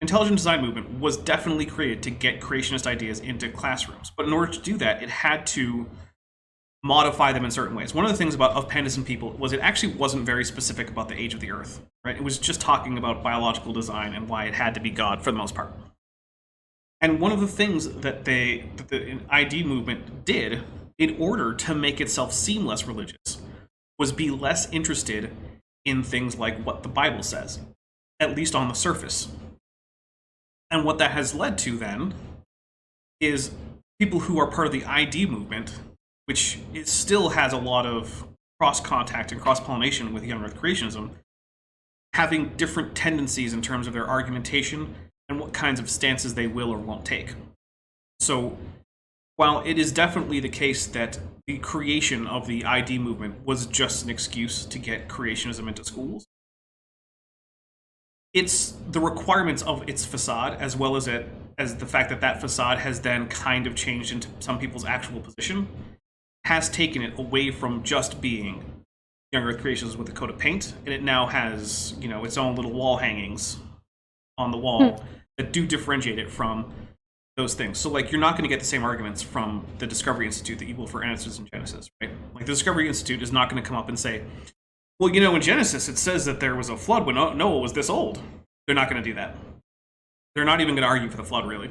intelligent design movement was definitely created to get creationist ideas into classrooms. But in order to do that, it had to modify them in certain ways. One of the things of Pandas and People was it actually wasn't very specific about the age of the Earth, right? It was just talking about biological design and why it had to be God for the most part. And one of the things that the ID movement did in order to make itself seem less religious was be less interested in things like what the Bible says, at least on the surface. And what that has led to then is people who are part of the ID movement, which it still has a lot of cross-contact and cross-pollination with young Earth creationism, having different tendencies in terms of their argumentation and what kinds of stances they will or won't take. So while it is definitely the case that the creation of the ID movement was just an excuse to get creationism into schools, it's the requirements of its facade, as well as the fact that that facade has then kind of changed into some people's actual position, has taken it away from just being young Earth creations with a coat of paint, and it now has, its own little wall hangings on the wall that do differentiate it from those things. So, you're not going to get the same arguments from the Discovery Institute that you will for Answers in Genesis, right? The Discovery Institute is not going to come up and say, well, in Genesis it says that there was a flood when Noah was this old. They're not going to do that. They're not even going to argue for the flood, really.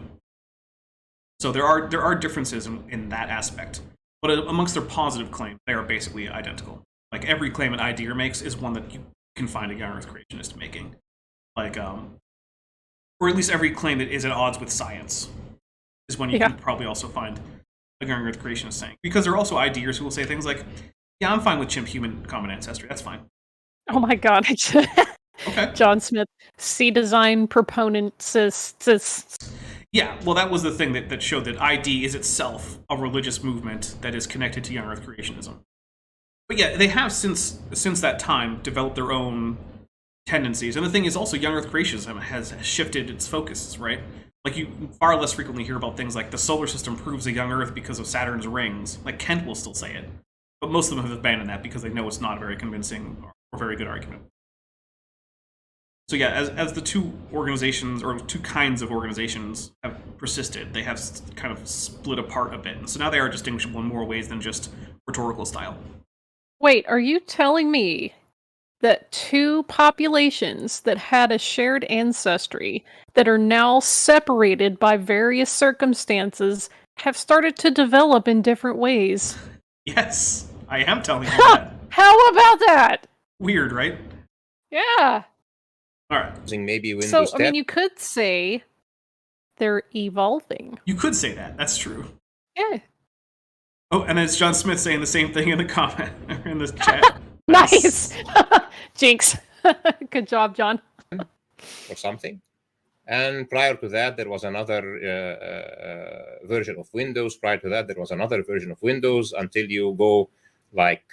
So there are differences in that aspect. But amongst their positive claims, they are basically identical. Every claim an IDer makes is one that you can find a young Earth creationist making. Or at least every claim that is at odds with science is one you can probably also find a young Earth creationist saying. Because there are also IDers who will say things like, yeah, I'm fine with chimp-human common ancestry. That's fine. Oh my god. Okay. John Smith, C-design proponent says. Yeah, well, that was the thing that showed that ID is itself a religious movement that is connected to young Earth creationism. But yeah, they have since that time developed their own tendencies. And the thing is also young Earth creationism has shifted its focus, right? You far less frequently hear about things like the solar system proves a young Earth because of Saturn's rings. Kent will still say it. But most of them have abandoned that because they know it's not a very convincing or very good argument. So yeah, as the two organizations, or two kinds of organizations, have persisted, they have kind of split apart a bit. And so now they are distinguishable in more ways than just rhetorical style. Wait, are you telling me that two populations that had a shared ancestry that are now separated by various circumstances have started to develop in different ways. Yes, I am telling you that. How about that? Weird, right? Yeah. All right. Using maybe Windows So, 10. I mean, you could say they're evolving. You could say that. That's true. Yeah. Oh, and it's John Smith saying the same thing in the comment in the chat. Nice. Jinx. Good job, John. or something. And prior to that, there was another version of Windows. Prior to that, there was another version of Windows until you go like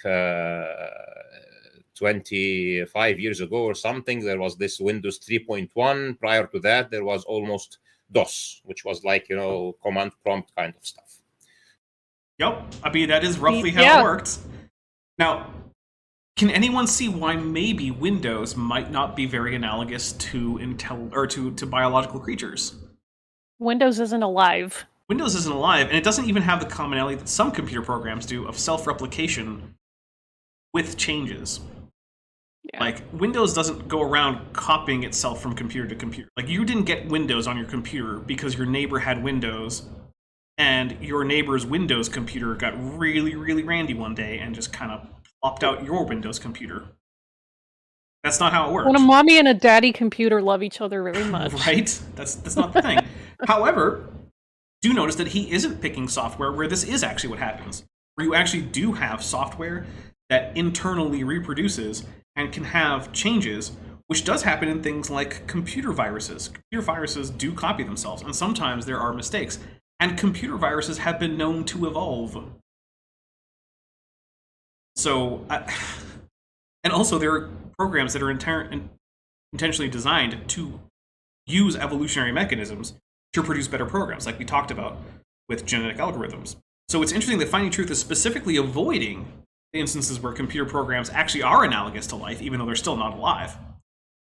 25 years ago or something. There was this Windows 3.1. Prior to that, there was almost DOS, which was like, command prompt kind of stuff. Yep. I mean, that is roughly how it worked. Now, can anyone see why maybe Windows might not be very analogous to to biological creatures? Windows isn't alive. Windows isn't alive, and it doesn't even have the commonality that some computer programs do of self-replication with changes. Yeah. Like, Windows doesn't go around copying itself from computer to computer. Like, you didn't get Windows on your computer because your neighbor had Windows, and your neighbor's Windows computer got really, really randy one day and just kind of plopped out your Windows computer. That's not how it works. When a mommy and a daddy computer love each other very much. Right? That's not the thing. However, do notice that he isn't picking software where this is actually what happens. Where you actually do have software that internally reproduces and can have changes, which does happen in things like computer viruses. Computer viruses do copy themselves, and sometimes there are mistakes. And computer viruses have been known to evolve. So, and also there are programs that are intentionally designed to use evolutionary mechanisms to produce better programs, like we talked about with genetic algorithms. So it's interesting that Finding Truth is specifically avoiding the instances where computer programs actually are analogous to life, even though they're still not alive.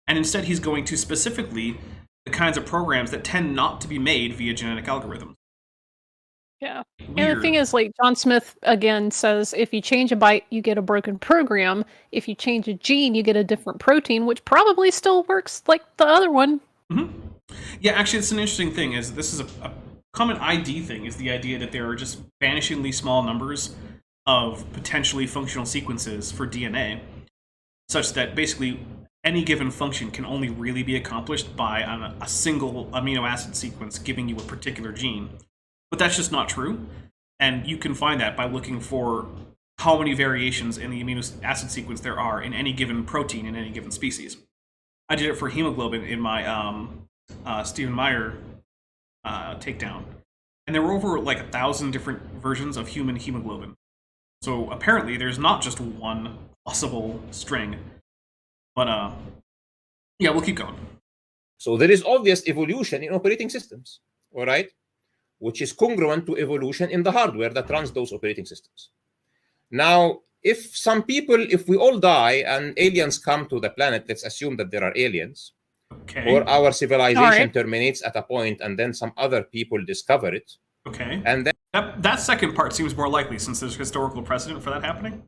And instead he's going to specifically the kinds of programs that tend not to be made via genetic algorithms. Yeah. Weird. And the thing is, like, John Smith, again, says if you change a byte, you get a broken program. If you change a gene, you get a different protein, which probably still works like the other one. Mm-hmm. Yeah, actually, it's an interesting thing. Is this is a common ID thing, is the idea that there are just vanishingly small numbers of potentially functional sequences for DNA, such that basically any given function can only really be accomplished by a single amino acid sequence giving you a particular gene. But that's just not true, and you can find that by looking for how many variations in the amino acid sequence there are in any given protein in any given species. I did it for hemoglobin in my Stephen Meyer takedown, and there were over like 1,000 different versions of human hemoglobin. So apparently there's not just one possible string, but yeah, we'll keep going. So there is obvious evolution in operating systems, all right? Which is congruent to evolution in the hardware that runs those operating systems. Now, if we all die and aliens come to the planet, let's assume that there are aliens, okay, or our civilization terminates at a point and then some other people discover it. Okay. And then that second part seems more likely since there's historical precedent for that happening.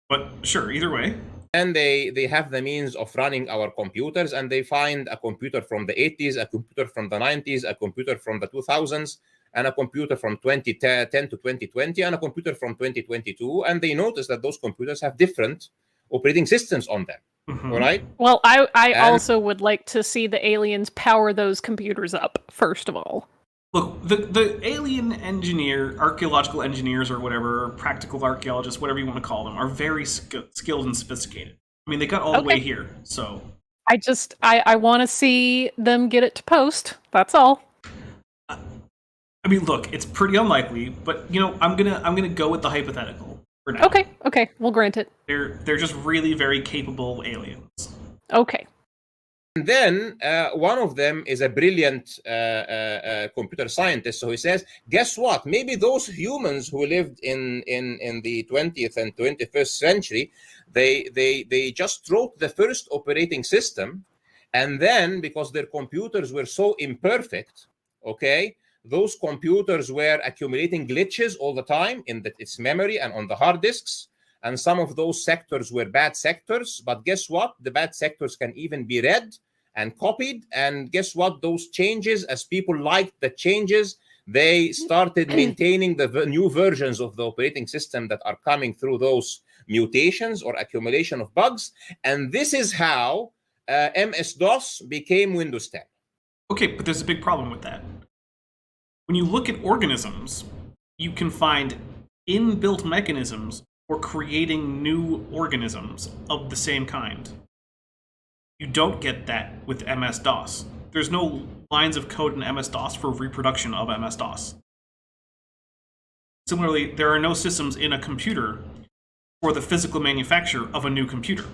But sure, either way. And they have the means of running our computers, and they find a computer from the 80s, a computer from the 90s, a computer from the 2000s, and a computer from 2010 to 2020, and a computer from 2022, and they notice that those computers have different operating systems on them. Mm-hmm. All right? Well, I also would like to see the aliens power those computers up, first of all. Look, the alien engineer, archaeological engineers or whatever, practical archaeologists, whatever you want to call them, are very skilled and sophisticated. I mean, they got all the way here, so... I want to see them get it to post, that's all. I mean, look, it's pretty unlikely, but, I'm gonna go with the hypothetical for now. Okay, we'll grant it. They're just really very capable aliens. Okay. And then one of them is a brilliant computer scientist. So he says, guess what? Maybe those humans who lived in the 20th and 21st century, they just wrote the first operating system. And then because their computers were so imperfect, okay, those computers were accumulating glitches all the time in its memory and on the hard disks. and some of those sectors were bad sectors. But guess what? The bad sectors can even be read and copied. And guess what? Those changes, as people liked the changes, they started maintaining the new versions of the operating system that are coming through those mutations or accumulation of bugs. And this is how MS-DOS became Windows 10. Okay, but there's a big problem with that. When you look at organisms, you can find inbuilt mechanisms for creating new organisms of the same kind. You don't get that with MS-DOS. There's no lines of code in MS-DOS for reproduction of MS-DOS. Similarly, there are no systems in a computer for the physical manufacture of a new computer.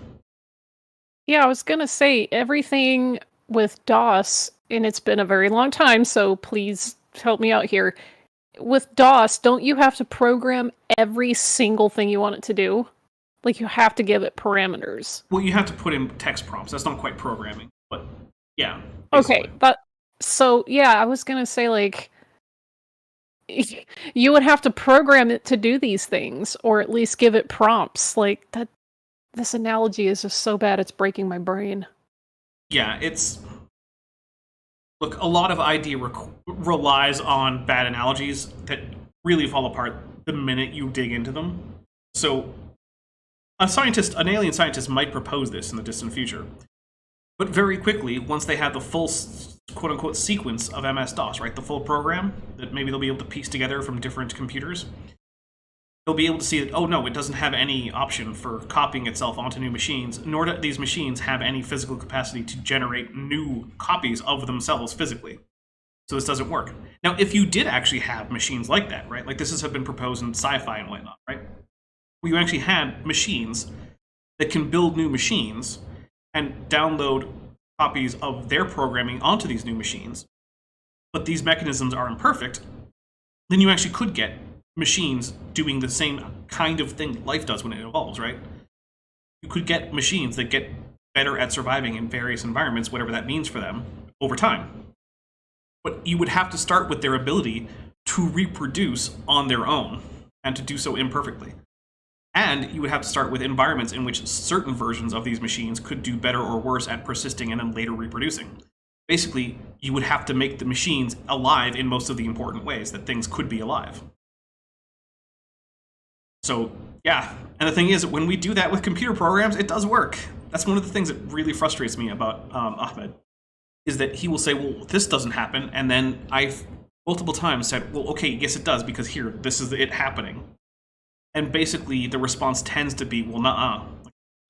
Yeah, I was gonna say everything with DOS, and it's been a very long time, so please help me out here. With DOS, don't you have to program every single thing you want it to do? Like, you have to give it parameters. Well, you have to put in text prompts. That's not quite programming, but yeah. Okay, but so yeah, I was gonna say, like, you would have to program it to do these things, or at least give it prompts. Like that. This analogy is just so bad; it's breaking my brain. Yeah, it's... Look, a lot of ID relies on bad analogies that really fall apart the minute you dig into them. So, an alien scientist might propose this in the distant future. But very quickly, once they have the full, quote-unquote, sequence of MS-DOS, right, the full program, that maybe they'll be able to piece together from different computers, they'll be able to see that, oh no, it doesn't have any option for copying itself onto new machines, nor do these machines have any physical capacity to generate new copies of themselves physically. So this doesn't work. Now, if you did actually have machines like that, right, like this has been proposed in sci-fi and whatnot, right, where you actually had machines that can build new machines and download copies of their programming onto these new machines, but these mechanisms are imperfect, then you actually could get machines doing the same kind of thing that life does when it evolves, right? You could get machines that get better at surviving in various environments, whatever that means for them, over time. But you would have to start with their ability to reproduce on their own, and to do so imperfectly. And you would have to start with environments in which certain versions of these machines could do better or worse at persisting and then later reproducing. Basically, you would have to make the machines alive in most of the important ways that things could be alive. So, yeah, and the thing is, when we do that with computer programs, it does work. That's one of the things that really frustrates me about Ahmed, is that he will say, well, this doesn't happen, and then I've multiple times said, well, okay, yes it does, because here, this is it happening. And basically, the response tends to be, well, nuh-uh.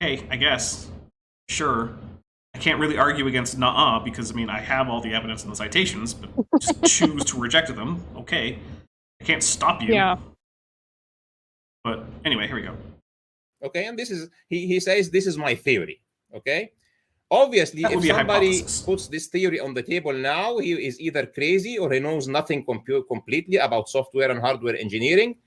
Okay, I guess. Sure. I can't really argue against nuh-uh, because, I mean, I have all the evidence in the citations, but just choose to reject them. Okay. I can't stop you. Yeah. But anyway, here we go. Okay, and this is, he says, this is my theory. Okay? Obviously, That would if be a somebody hypothesis. puts this theory on the table now, he is either crazy or he knows nothing completely about software and hardware engineering.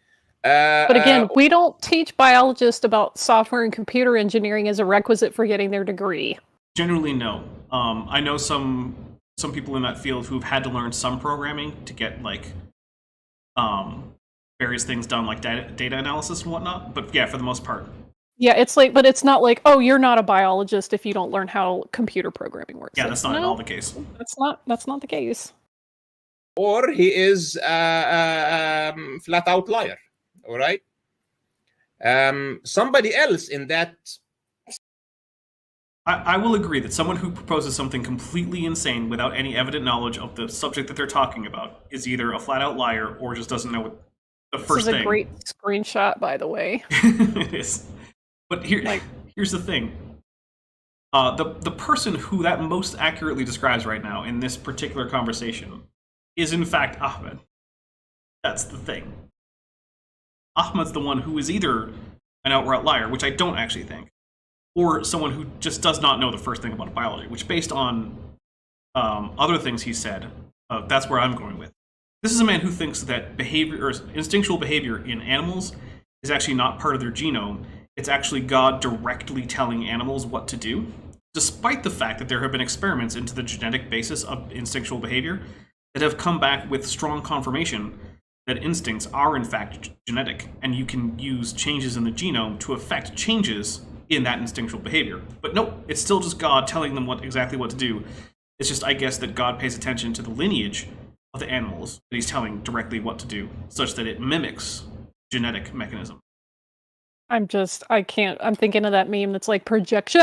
But again, we don't teach biologists about software and computer engineering as a requisite for getting their degree. Generally, no. I know some people in that field who've had to learn some programming to get, like, various things done, like data analysis and whatnot. But yeah, for the most part. Yeah, it's like, but it's not like, oh, you're not a biologist if you don't learn how computer programming works. Yeah, that's not at all the case. That's not the case. Or he is flat out liar. All right. Somebody else in that. I will agree that someone who proposes something completely insane without any evident knowledge of the subject that they're talking about is either a flat out liar or just doesn't know what the first This is thing. a great screenshot, by the way. It is. But here's the thing. The person who that most accurately describes right now in this particular conversation is in fact Ahmed. That's the thing. Ahmed's the one who is either an outright liar, which I don't actually think, or someone who just does not know the first thing about biology, which based on other things he said, that's where I'm going with. This is a man who thinks that behavior, or instinctual behavior in animals is actually not part of their genome. It's actually God directly telling animals what to do, despite the fact that there have been experiments into the genetic basis of instinctual behavior that have come back with strong confirmation that instincts are in fact genetic, and you can use changes in the genome to affect changes in that instinctual behavior. But nope, it's still just God telling them exactly what to do. It's just, I guess, that God pays attention to the lineage of the animals that he's telling directly what to do, such that it mimics genetic mechanism. I'm thinking of that meme that's like, projection!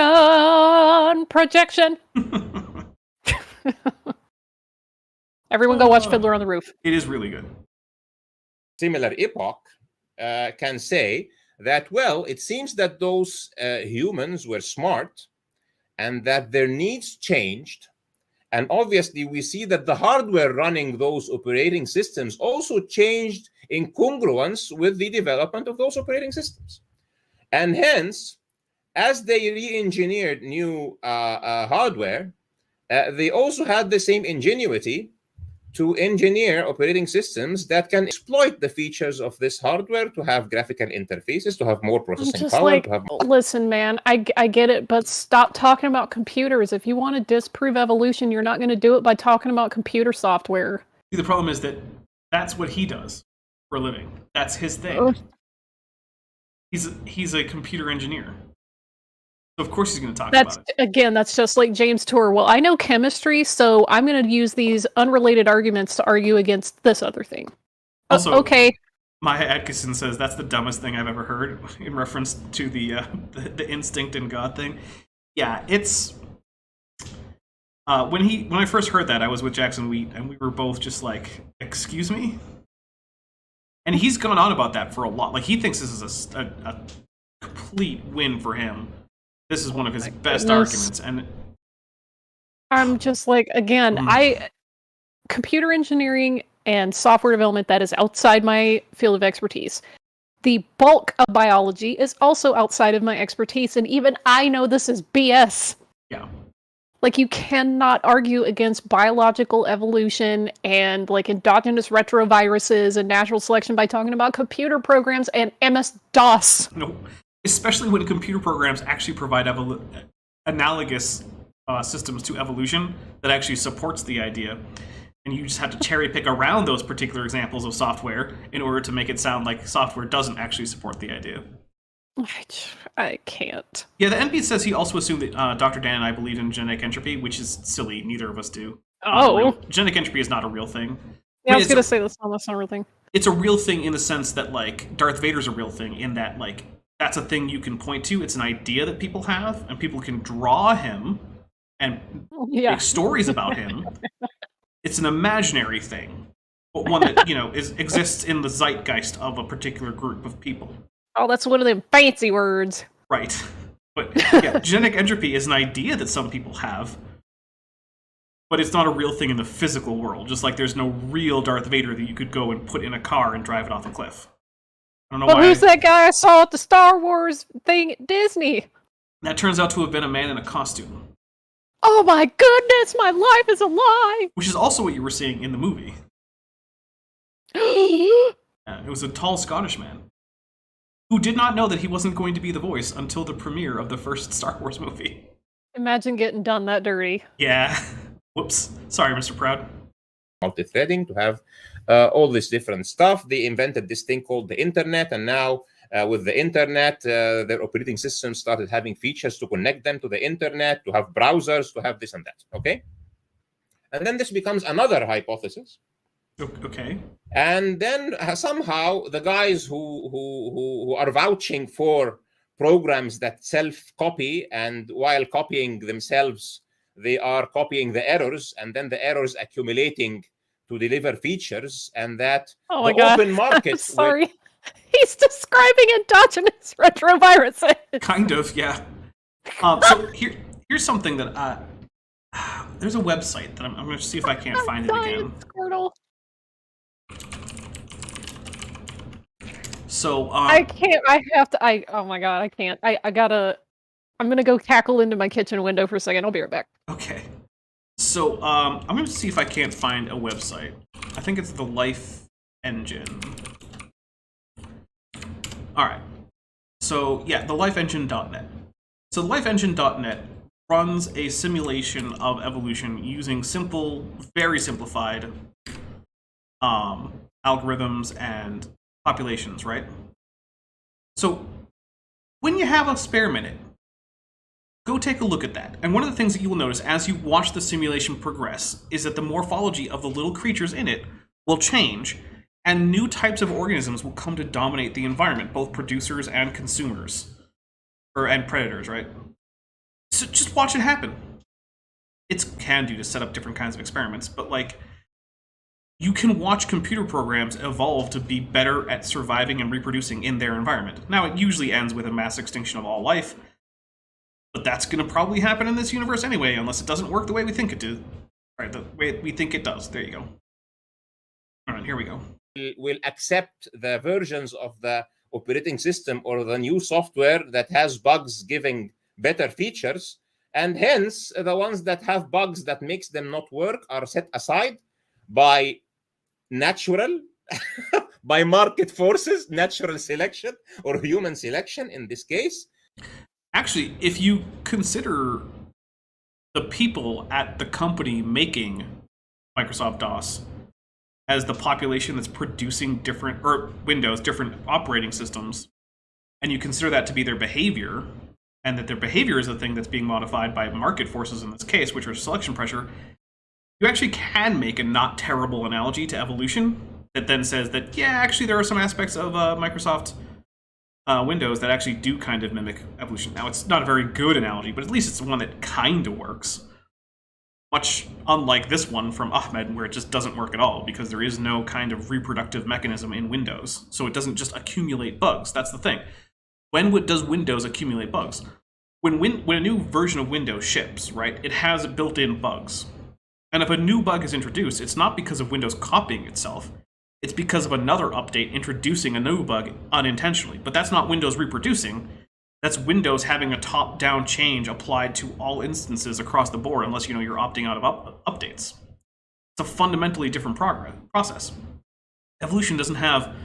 Everyone go watch Fiddler on the Roof. It is really good. Similar epoch can say that, well, it seems that those humans were smart and that their needs changed. And obviously, we see that the hardware running those operating systems also changed in congruence with the development of those operating systems. And hence, as they re-engineered new hardware, they also had the same ingenuity to engineer operating systems that can exploit the features of this hardware to have graphical interfaces, to have more processing power. Like, listen, man, I get it, but stop talking about computers. If you want to disprove evolution, you're not going to do it by talking about computer software. See, the problem is that that's what he does for a living. That's his thing. He's a computer engineer. So of course he's going to talk about it. Again, that's just like James Tour. Well, I know chemistry, so I'm going to use these unrelated arguments to argue against this other thing. Also, okay. Maya Atkinson says that's the dumbest thing I've ever heard in reference to the instinct and God thing. Yeah, it's when I first heard that, I was with Jackson Wheat, and we were both just like, "Excuse me." And he's gone on about that for a lot. Like, he thinks this is a complete win for him. This is one of his best arguments, and I'm just like, again, computer engineering and software development, that is outside my field of expertise. The bulk of biology is also outside of my expertise, and even I know this is BS. Yeah. Like, you cannot argue against biological evolution and, like, endogenous retroviruses and natural selection by talking about computer programs and MS-DOS. No. Especially when computer programs actually provide analogous systems to evolution that actually supports the idea. And you just have to cherry pick around those particular examples of software in order to make it sound like software doesn't actually support the idea. I can't. Yeah, the NP says he also assumed that Dr. Dan and I believed in genetic entropy, which is silly. Neither of us do. Genetic entropy is not a real thing. Yeah, I was going to say that's not a real thing. It's a real thing in the sense that, like, Darth Vader's a real thing, in that, like, that's a thing you can point to. It's an idea that people have, and people can draw him and make stories about him. It's an imaginary thing, but one that, exists in the zeitgeist of a particular group of people. Oh, that's one of them fancy words. Right. But yeah, genetic entropy is an idea that some people have, but it's not a real thing in the physical world. Just like there's no real Darth Vader that you could go and put in a car and drive it off a cliff. I don't know why. Who's that guy I saw at the Star Wars thing at Disney? That turns out to have been a man in a costume. Oh my goodness, my life is a lie! Which is also what you were seeing in the movie. It was a tall Scottish man who did not know that he wasn't going to be the voice until the premiere of the first Star Wars movie. Imagine getting done that dirty. Yeah. Whoops. Sorry, Mr. Proud. Multi-threading, to have all this different stuff. They invented this thing called the internet, and now with the internet, their operating systems started having features to connect them to the internet, to have browsers, to have this and that, okay? And then this becomes another hypothesis. Okay. And then somehow the guys who are vouching for programs that self-copy, and while copying themselves, they are copying the errors, and then the errors accumulating to deliver features, and that open market. Sorry. He's describing endogenous retroviruses. Kind of, yeah. So here's something that there's a website that I'm going to see if I can't find it again. Squirtle. So I can't. Oh my god, I can't. I'm gonna go cackle into my kitchen window for a second. I'll be right back. Okay. So I'm going to see if I can't find a website. I think it's the Life Engine. All right. So yeah, the lifeengine.net. So the lifeengine.net runs a simulation of evolution using simple, very simplified algorithms and populations, right? So when you have a spare minute, go take a look at that. And one of the things that you will notice as you watch the simulation progress is that the morphology of the little creatures in it will change, and new types of organisms will come to dominate the environment, both producers and consumers, and predators, right? So just watch it happen. It's handy to set up different kinds of experiments, but like, you can watch computer programs evolve to be better at surviving and reproducing in their environment. Now, it usually ends with a mass extinction of all life, but that's going to probably happen in this universe anyway, unless it doesn't work the way we think it do. Right, the way we think it does. There you go. All right, here we go. Will accept the versions of the operating system or the new software that has bugs giving better features, and hence the ones that have bugs that makes them not work are set aside by natural by market forces, natural selection, or human selection in this case. Actually, if you consider the people at the company making Microsoft DOS as the population that's producing different operating systems, and you consider that to be their behavior, and that their behavior is the thing that's being modified by market forces in this case, which are selection pressure, you actually can make a not terrible analogy to evolution that then says that, yeah, actually there are some aspects of Microsoft Windows that actually do kind of mimic evolution. Now, it's not a very good analogy, but at least it's one that kind of works. Much unlike this one from Ahmed, where it just doesn't work at all, because there is no kind of reproductive mechanism in Windows. So it doesn't just accumulate bugs. That's the thing. When does Windows accumulate bugs? When a new version of Windows ships, right, it has built-in bugs. And if a new bug is introduced, it's not because of Windows copying itself. It's because of another update introducing a new bug unintentionally. But that's not Windows reproducing. That's Windows having a top-down change applied to all instances across the board, unless you're opting out of updates. It's a fundamentally different process. Evolution doesn't have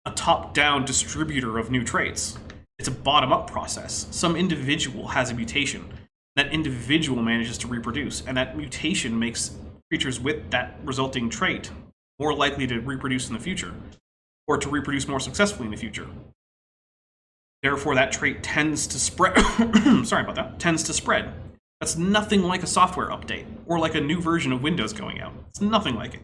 a top-down distributor of new traits. It's a bottom-up process. Some individual has a mutation. That individual manages to reproduce, and that mutation makes creatures with that resulting trait more likely to reproduce in the future, or to reproduce more successfully in the future. Therefore, that trait tends to spread. Sorry about that. Tends to spread. That's nothing like a software update, or like a new version of Windows going out. It's nothing like it.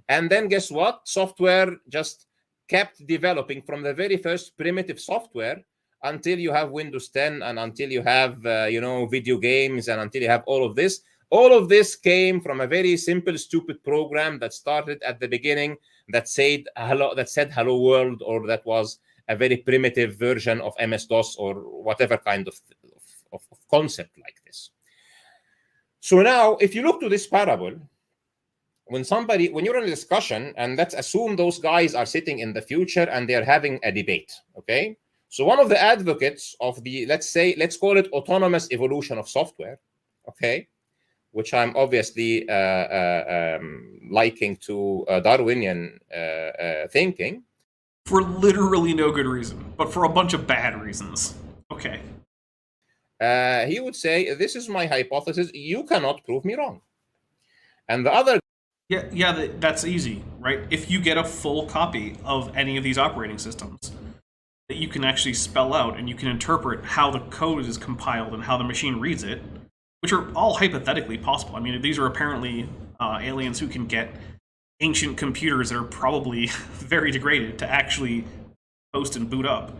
And then guess what? Software just kept developing from the very first primitive software until you have Windows 10 and until you have, video games and until you have all of this. All of this came from a very simple, stupid program that started at the beginning that said hello world, or that was a very primitive version of MS-DOS or whatever kind of concept like this. So now, if you look to this parable, when you're in a discussion, and let's assume those guys are sitting in the future and they're having a debate, okay? So one of the advocates of the, let's call it autonomous evolution of software, okay, which I'm obviously liking to Darwinian thinking. For literally no good reason, but for a bunch of bad reasons. Okay. He would say, this is my hypothesis, you cannot prove me wrong. And the other... Yeah, that's easy, right? If you get a full copy of any of these operating systems that you can actually spell out, and you can interpret how the code is compiled and how the machine reads it, which are all hypothetically possible. I mean, these are apparently aliens who can get ancient computers that are probably very degraded to actually post and boot up.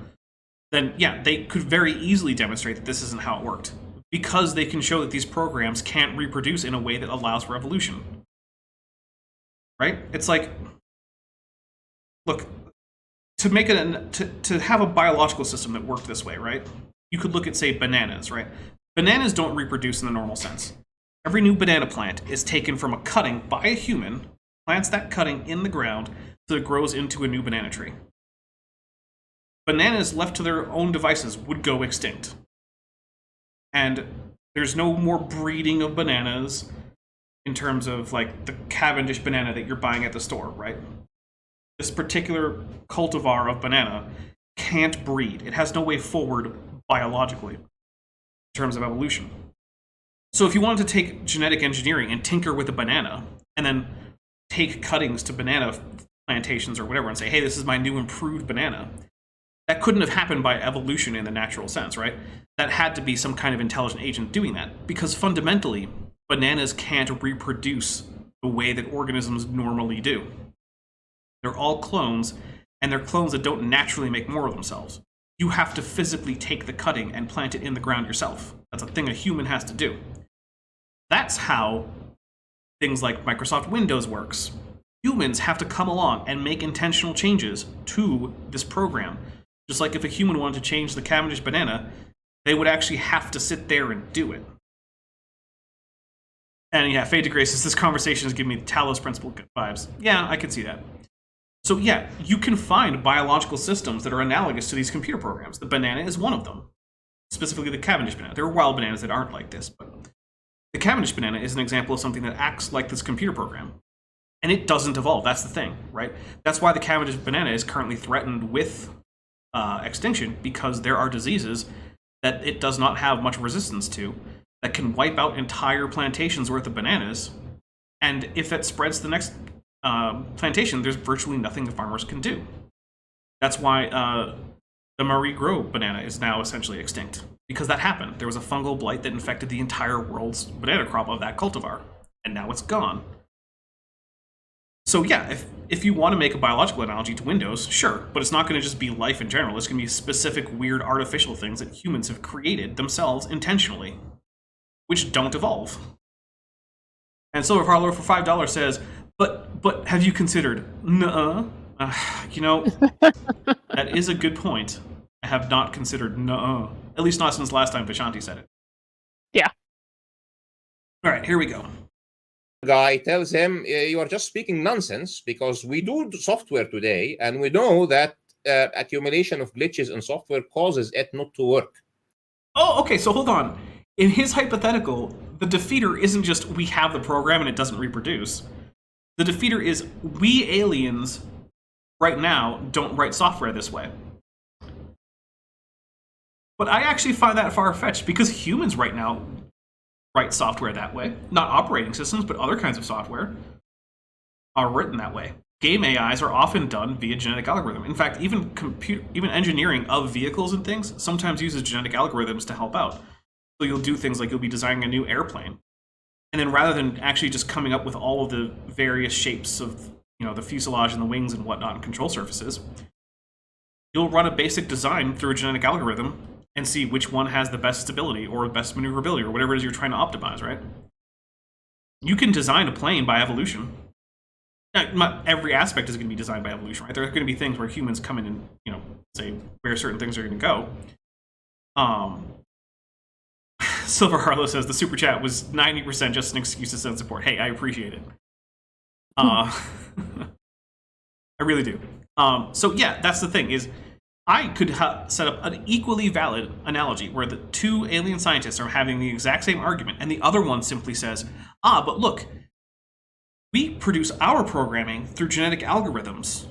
Then, yeah, they could very easily demonstrate that this isn't how it worked, because they can show that these programs can't reproduce in a way that allows for evolution. Right? It's like, look, to have a biological system that worked this way, right? You could look at, say, bananas, right? Bananas don't reproduce in the normal sense. Every new banana plant is taken from a cutting by a human, plants that cutting in the ground so it grows into a new banana tree. Bananas left to their own devices would go extinct. And there's no more breeding of bananas in terms of like the Cavendish banana that you're buying at the store, right? This particular cultivar of banana can't breed. It has no way forward biologically in terms of evolution. So if you wanted to take genetic engineering and tinker with a banana, and then take cuttings to banana plantations or whatever and say, hey, this is my new improved banana. That couldn't have happened by evolution in the natural sense, right? That had to be some kind of intelligent agent doing that, because fundamentally, bananas can't reproduce the way that organisms normally do. They're all clones, and they're clones that don't naturally make more of themselves. You have to physically take the cutting and plant it in the ground yourself. That's a thing a human has to do. That's how things like Microsoft Windows works. Humans have to come along and make intentional changes to this program. Just like if a human wanted to change the Cavendish banana, they would actually have to sit there and do it. And yeah, Fade to Grace says, this conversation is giving me the Talos Principle vibes. Yeah, I can see that. So yeah, you can find biological systems that are analogous to these computer programs. The banana is one of them. Specifically the Cavendish banana. There are wild bananas that aren't like this, but the Cavendish banana is an example of something that acts like this computer program. And it doesn't evolve. That's the thing, right? That's why the Cavendish banana is currently threatened with extinction, because there are diseases that it does not have much resistance to that can wipe out entire plantations worth of bananas. And if it spreads to the next plantation, there's virtually nothing the farmers can do. That's why the Marie Gros banana is now essentially extinct, because that happened. There was a fungal blight that infected the entire world's banana crop of that cultivar, and now it's gone. So yeah, if you want to make a biological analogy to Windows, sure, but it's not going to just be life in general. It's going to be specific, weird, artificial things that humans have created themselves intentionally, which don't evolve. And Silver Parlor for $5 says, but have you considered? Nuh-uh. You know, that is a good point. I have not considered nuh-uh. At least not since last time Vishanti said it. Yeah. All right, here we go. Guy tells him, you are just speaking nonsense, because we do software today, and we know that accumulation of glitches in software causes it not to work. Oh, okay, so hold on. In his hypothetical, the defeater isn't just we have the program and it doesn't reproduce. The defeater is we aliens right now don't write software this way. But I actually find that far-fetched, because humans right now write software that way. Not operating systems, but other kinds of software are written that way. Game AIs are often done via genetic algorithm. In fact, even engineering of vehicles and things sometimes uses genetic algorithms to help out. So you'll do things like you'll be designing a new airplane, and then rather than actually just coming up with all of the various shapes of, you know, the fuselage and the wings and whatnot and control surfaces, you'll run a basic design through a genetic algorithm and see which one has the best stability or best maneuverability or whatever it is you're trying to optimize, right? You can design a plane by evolution. Not every aspect is going to be designed by evolution, right? There are going to be things where humans come in and, you know, say where certain things are going to go. Silver Harlow says the super chat was 90% just an excuse to send support. Hey, I appreciate it. I really do. So yeah, that's the thing, is I could set up an equally valid analogy where the two alien scientists are having the exact same argument, and the other one simply says, but look, we produce our programming through genetic algorithms.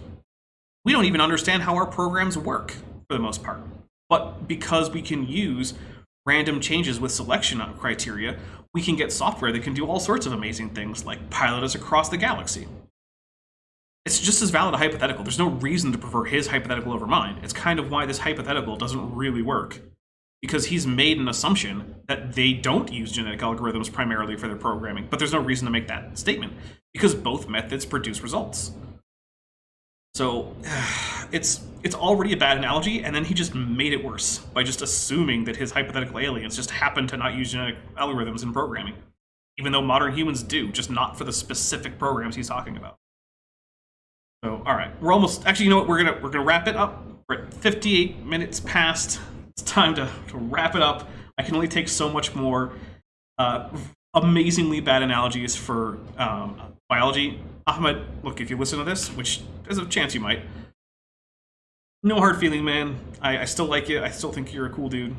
We don't even understand how our programs work, for the most part. But because we can use random changes with selection criteria, we can get software that can do all sorts of amazing things, like pilot us across the galaxy. It's just as valid a hypothetical. There's no reason to prefer his hypothetical over mine. It's kind of why this hypothetical doesn't really work, because he's made an assumption that they don't use genetic algorithms primarily for their programming, but there's no reason to make that statement, because both methods produce results. So it's already a bad analogy, and then he just made it worse by just assuming that his hypothetical aliens just happen to not use genetic algorithms in programming, even though modern humans do, just not for the specific programs he's talking about. So, all right, we're almost, actually, you know what, we're gonna wrap it up. We're at 58 minutes past. It's time to wrap it up. I can only take so much more. Amazingly bad analogies for biology. Ahmed, look, if you listen to this, which there's a chance you might, no hard feeling, man. I still like you. I still think you're a cool dude.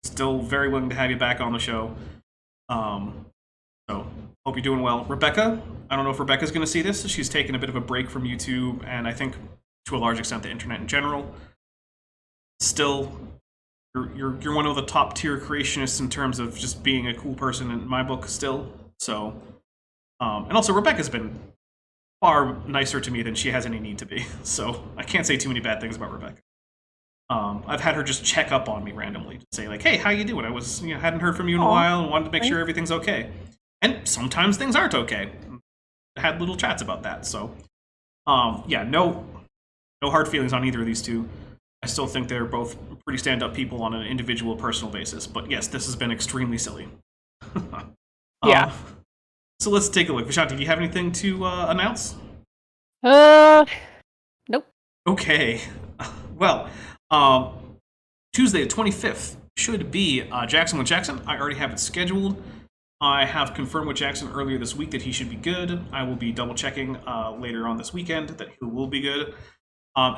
Still very willing to have you back on the show. So, hope you're doing well. Rebecca, I don't know if Rebecca's going to see this. She's taken a bit of a break from YouTube, and I think to a large extent the internet in general. Still, you're one of the top tier creationists in terms of just being a cool person in my book still. So, and also Rebecca's been far nicer to me than she has any need to be. So I can't say too many bad things about Rebecca. I've had her just check up on me randomly to say like, "Hey, how you doing? I was hadn't heard from you in a while and wanted to make sure everything's okay." And sometimes things aren't okay. I had little chats about that. So no hard feelings on either of these two. I still think they're both pretty stand-up people on an individual, personal basis. But yes, this has been extremely silly. Yeah. So let's take a look. Vishanti, do you have anything to announce? Nope. Okay. Well, Tuesday the 25th should be Jackson with Jackson. I already have it scheduled. I have confirmed with Jackson earlier this week that he should be good. I will be double-checking later on this weekend that he will be good.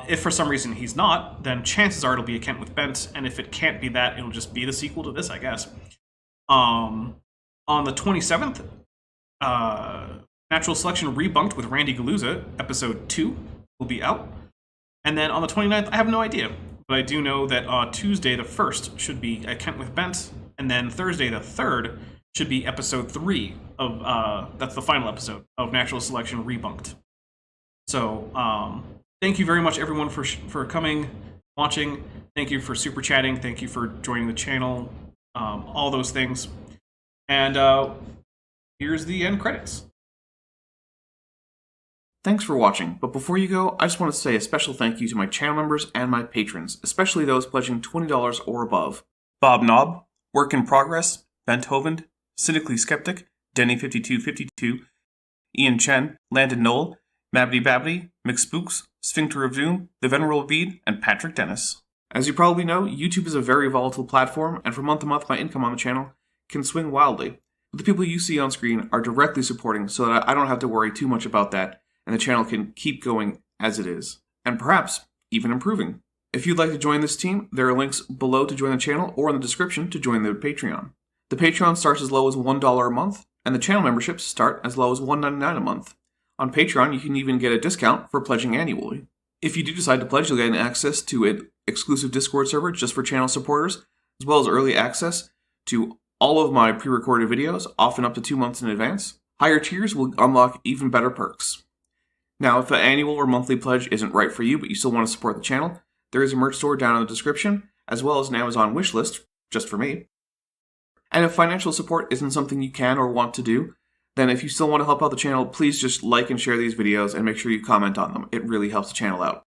If for some reason he's not, then chances are it'll be a Kent with Bent, and if it can't be that, it'll just be the sequel to this, I guess. On the 27th, Natural Selection Rebunked with Randy Galuza, episode 2, will be out. And then on the 29th, I have no idea. But I do know that Tuesday the 1st should be a Kent with Bent, and then Thursday the 3rd should be episode 3 of, that's the final episode of Natural Selection Rebunked. So, thank you very much, everyone, for coming, watching. Thank you for super chatting. Thank you for joining the channel. All those things. And here's the end credits. Thanks for watching, but before you go, I just want to say a special thank you to my channel members and my patrons, especially those pledging $20 or above. Bob Knob, Work in Progress, Benthoven, Cynically Skeptic, Denny5252, Ian Chen, Landon Knoll, Mabdy Babdy, McSpooks, Sphincter of Doom, The Venerable Bede, and Patrick Dennis. As you probably know, YouTube is a very volatile platform, and from month to month my income on the channel can swing wildly. But the people you see on screen are directly supporting so that I don't have to worry too much about that, and the channel can keep going as it is, and perhaps even improving. If you'd like to join this team, there are links below to join the channel or in the description to join the Patreon. The Patreon starts as low as $1 a month, and the channel memberships start as low as $1.99 a month. On Patreon, you can even get a discount for pledging annually. If you do decide to pledge, you'll get access to an exclusive Discord server just for channel supporters, as well as early access to all of my pre-recorded videos, often up to 2 months in advance. Higher tiers will unlock even better perks. Now, if an annual or monthly pledge isn't right for you, but you still want to support the channel, there is a merch store down in the description, as well as an Amazon wishlist, just for me. And if financial support isn't something you can or want to do, then if you still want to help out the channel, please just like and share these videos and make sure you comment on them. It really helps the channel out.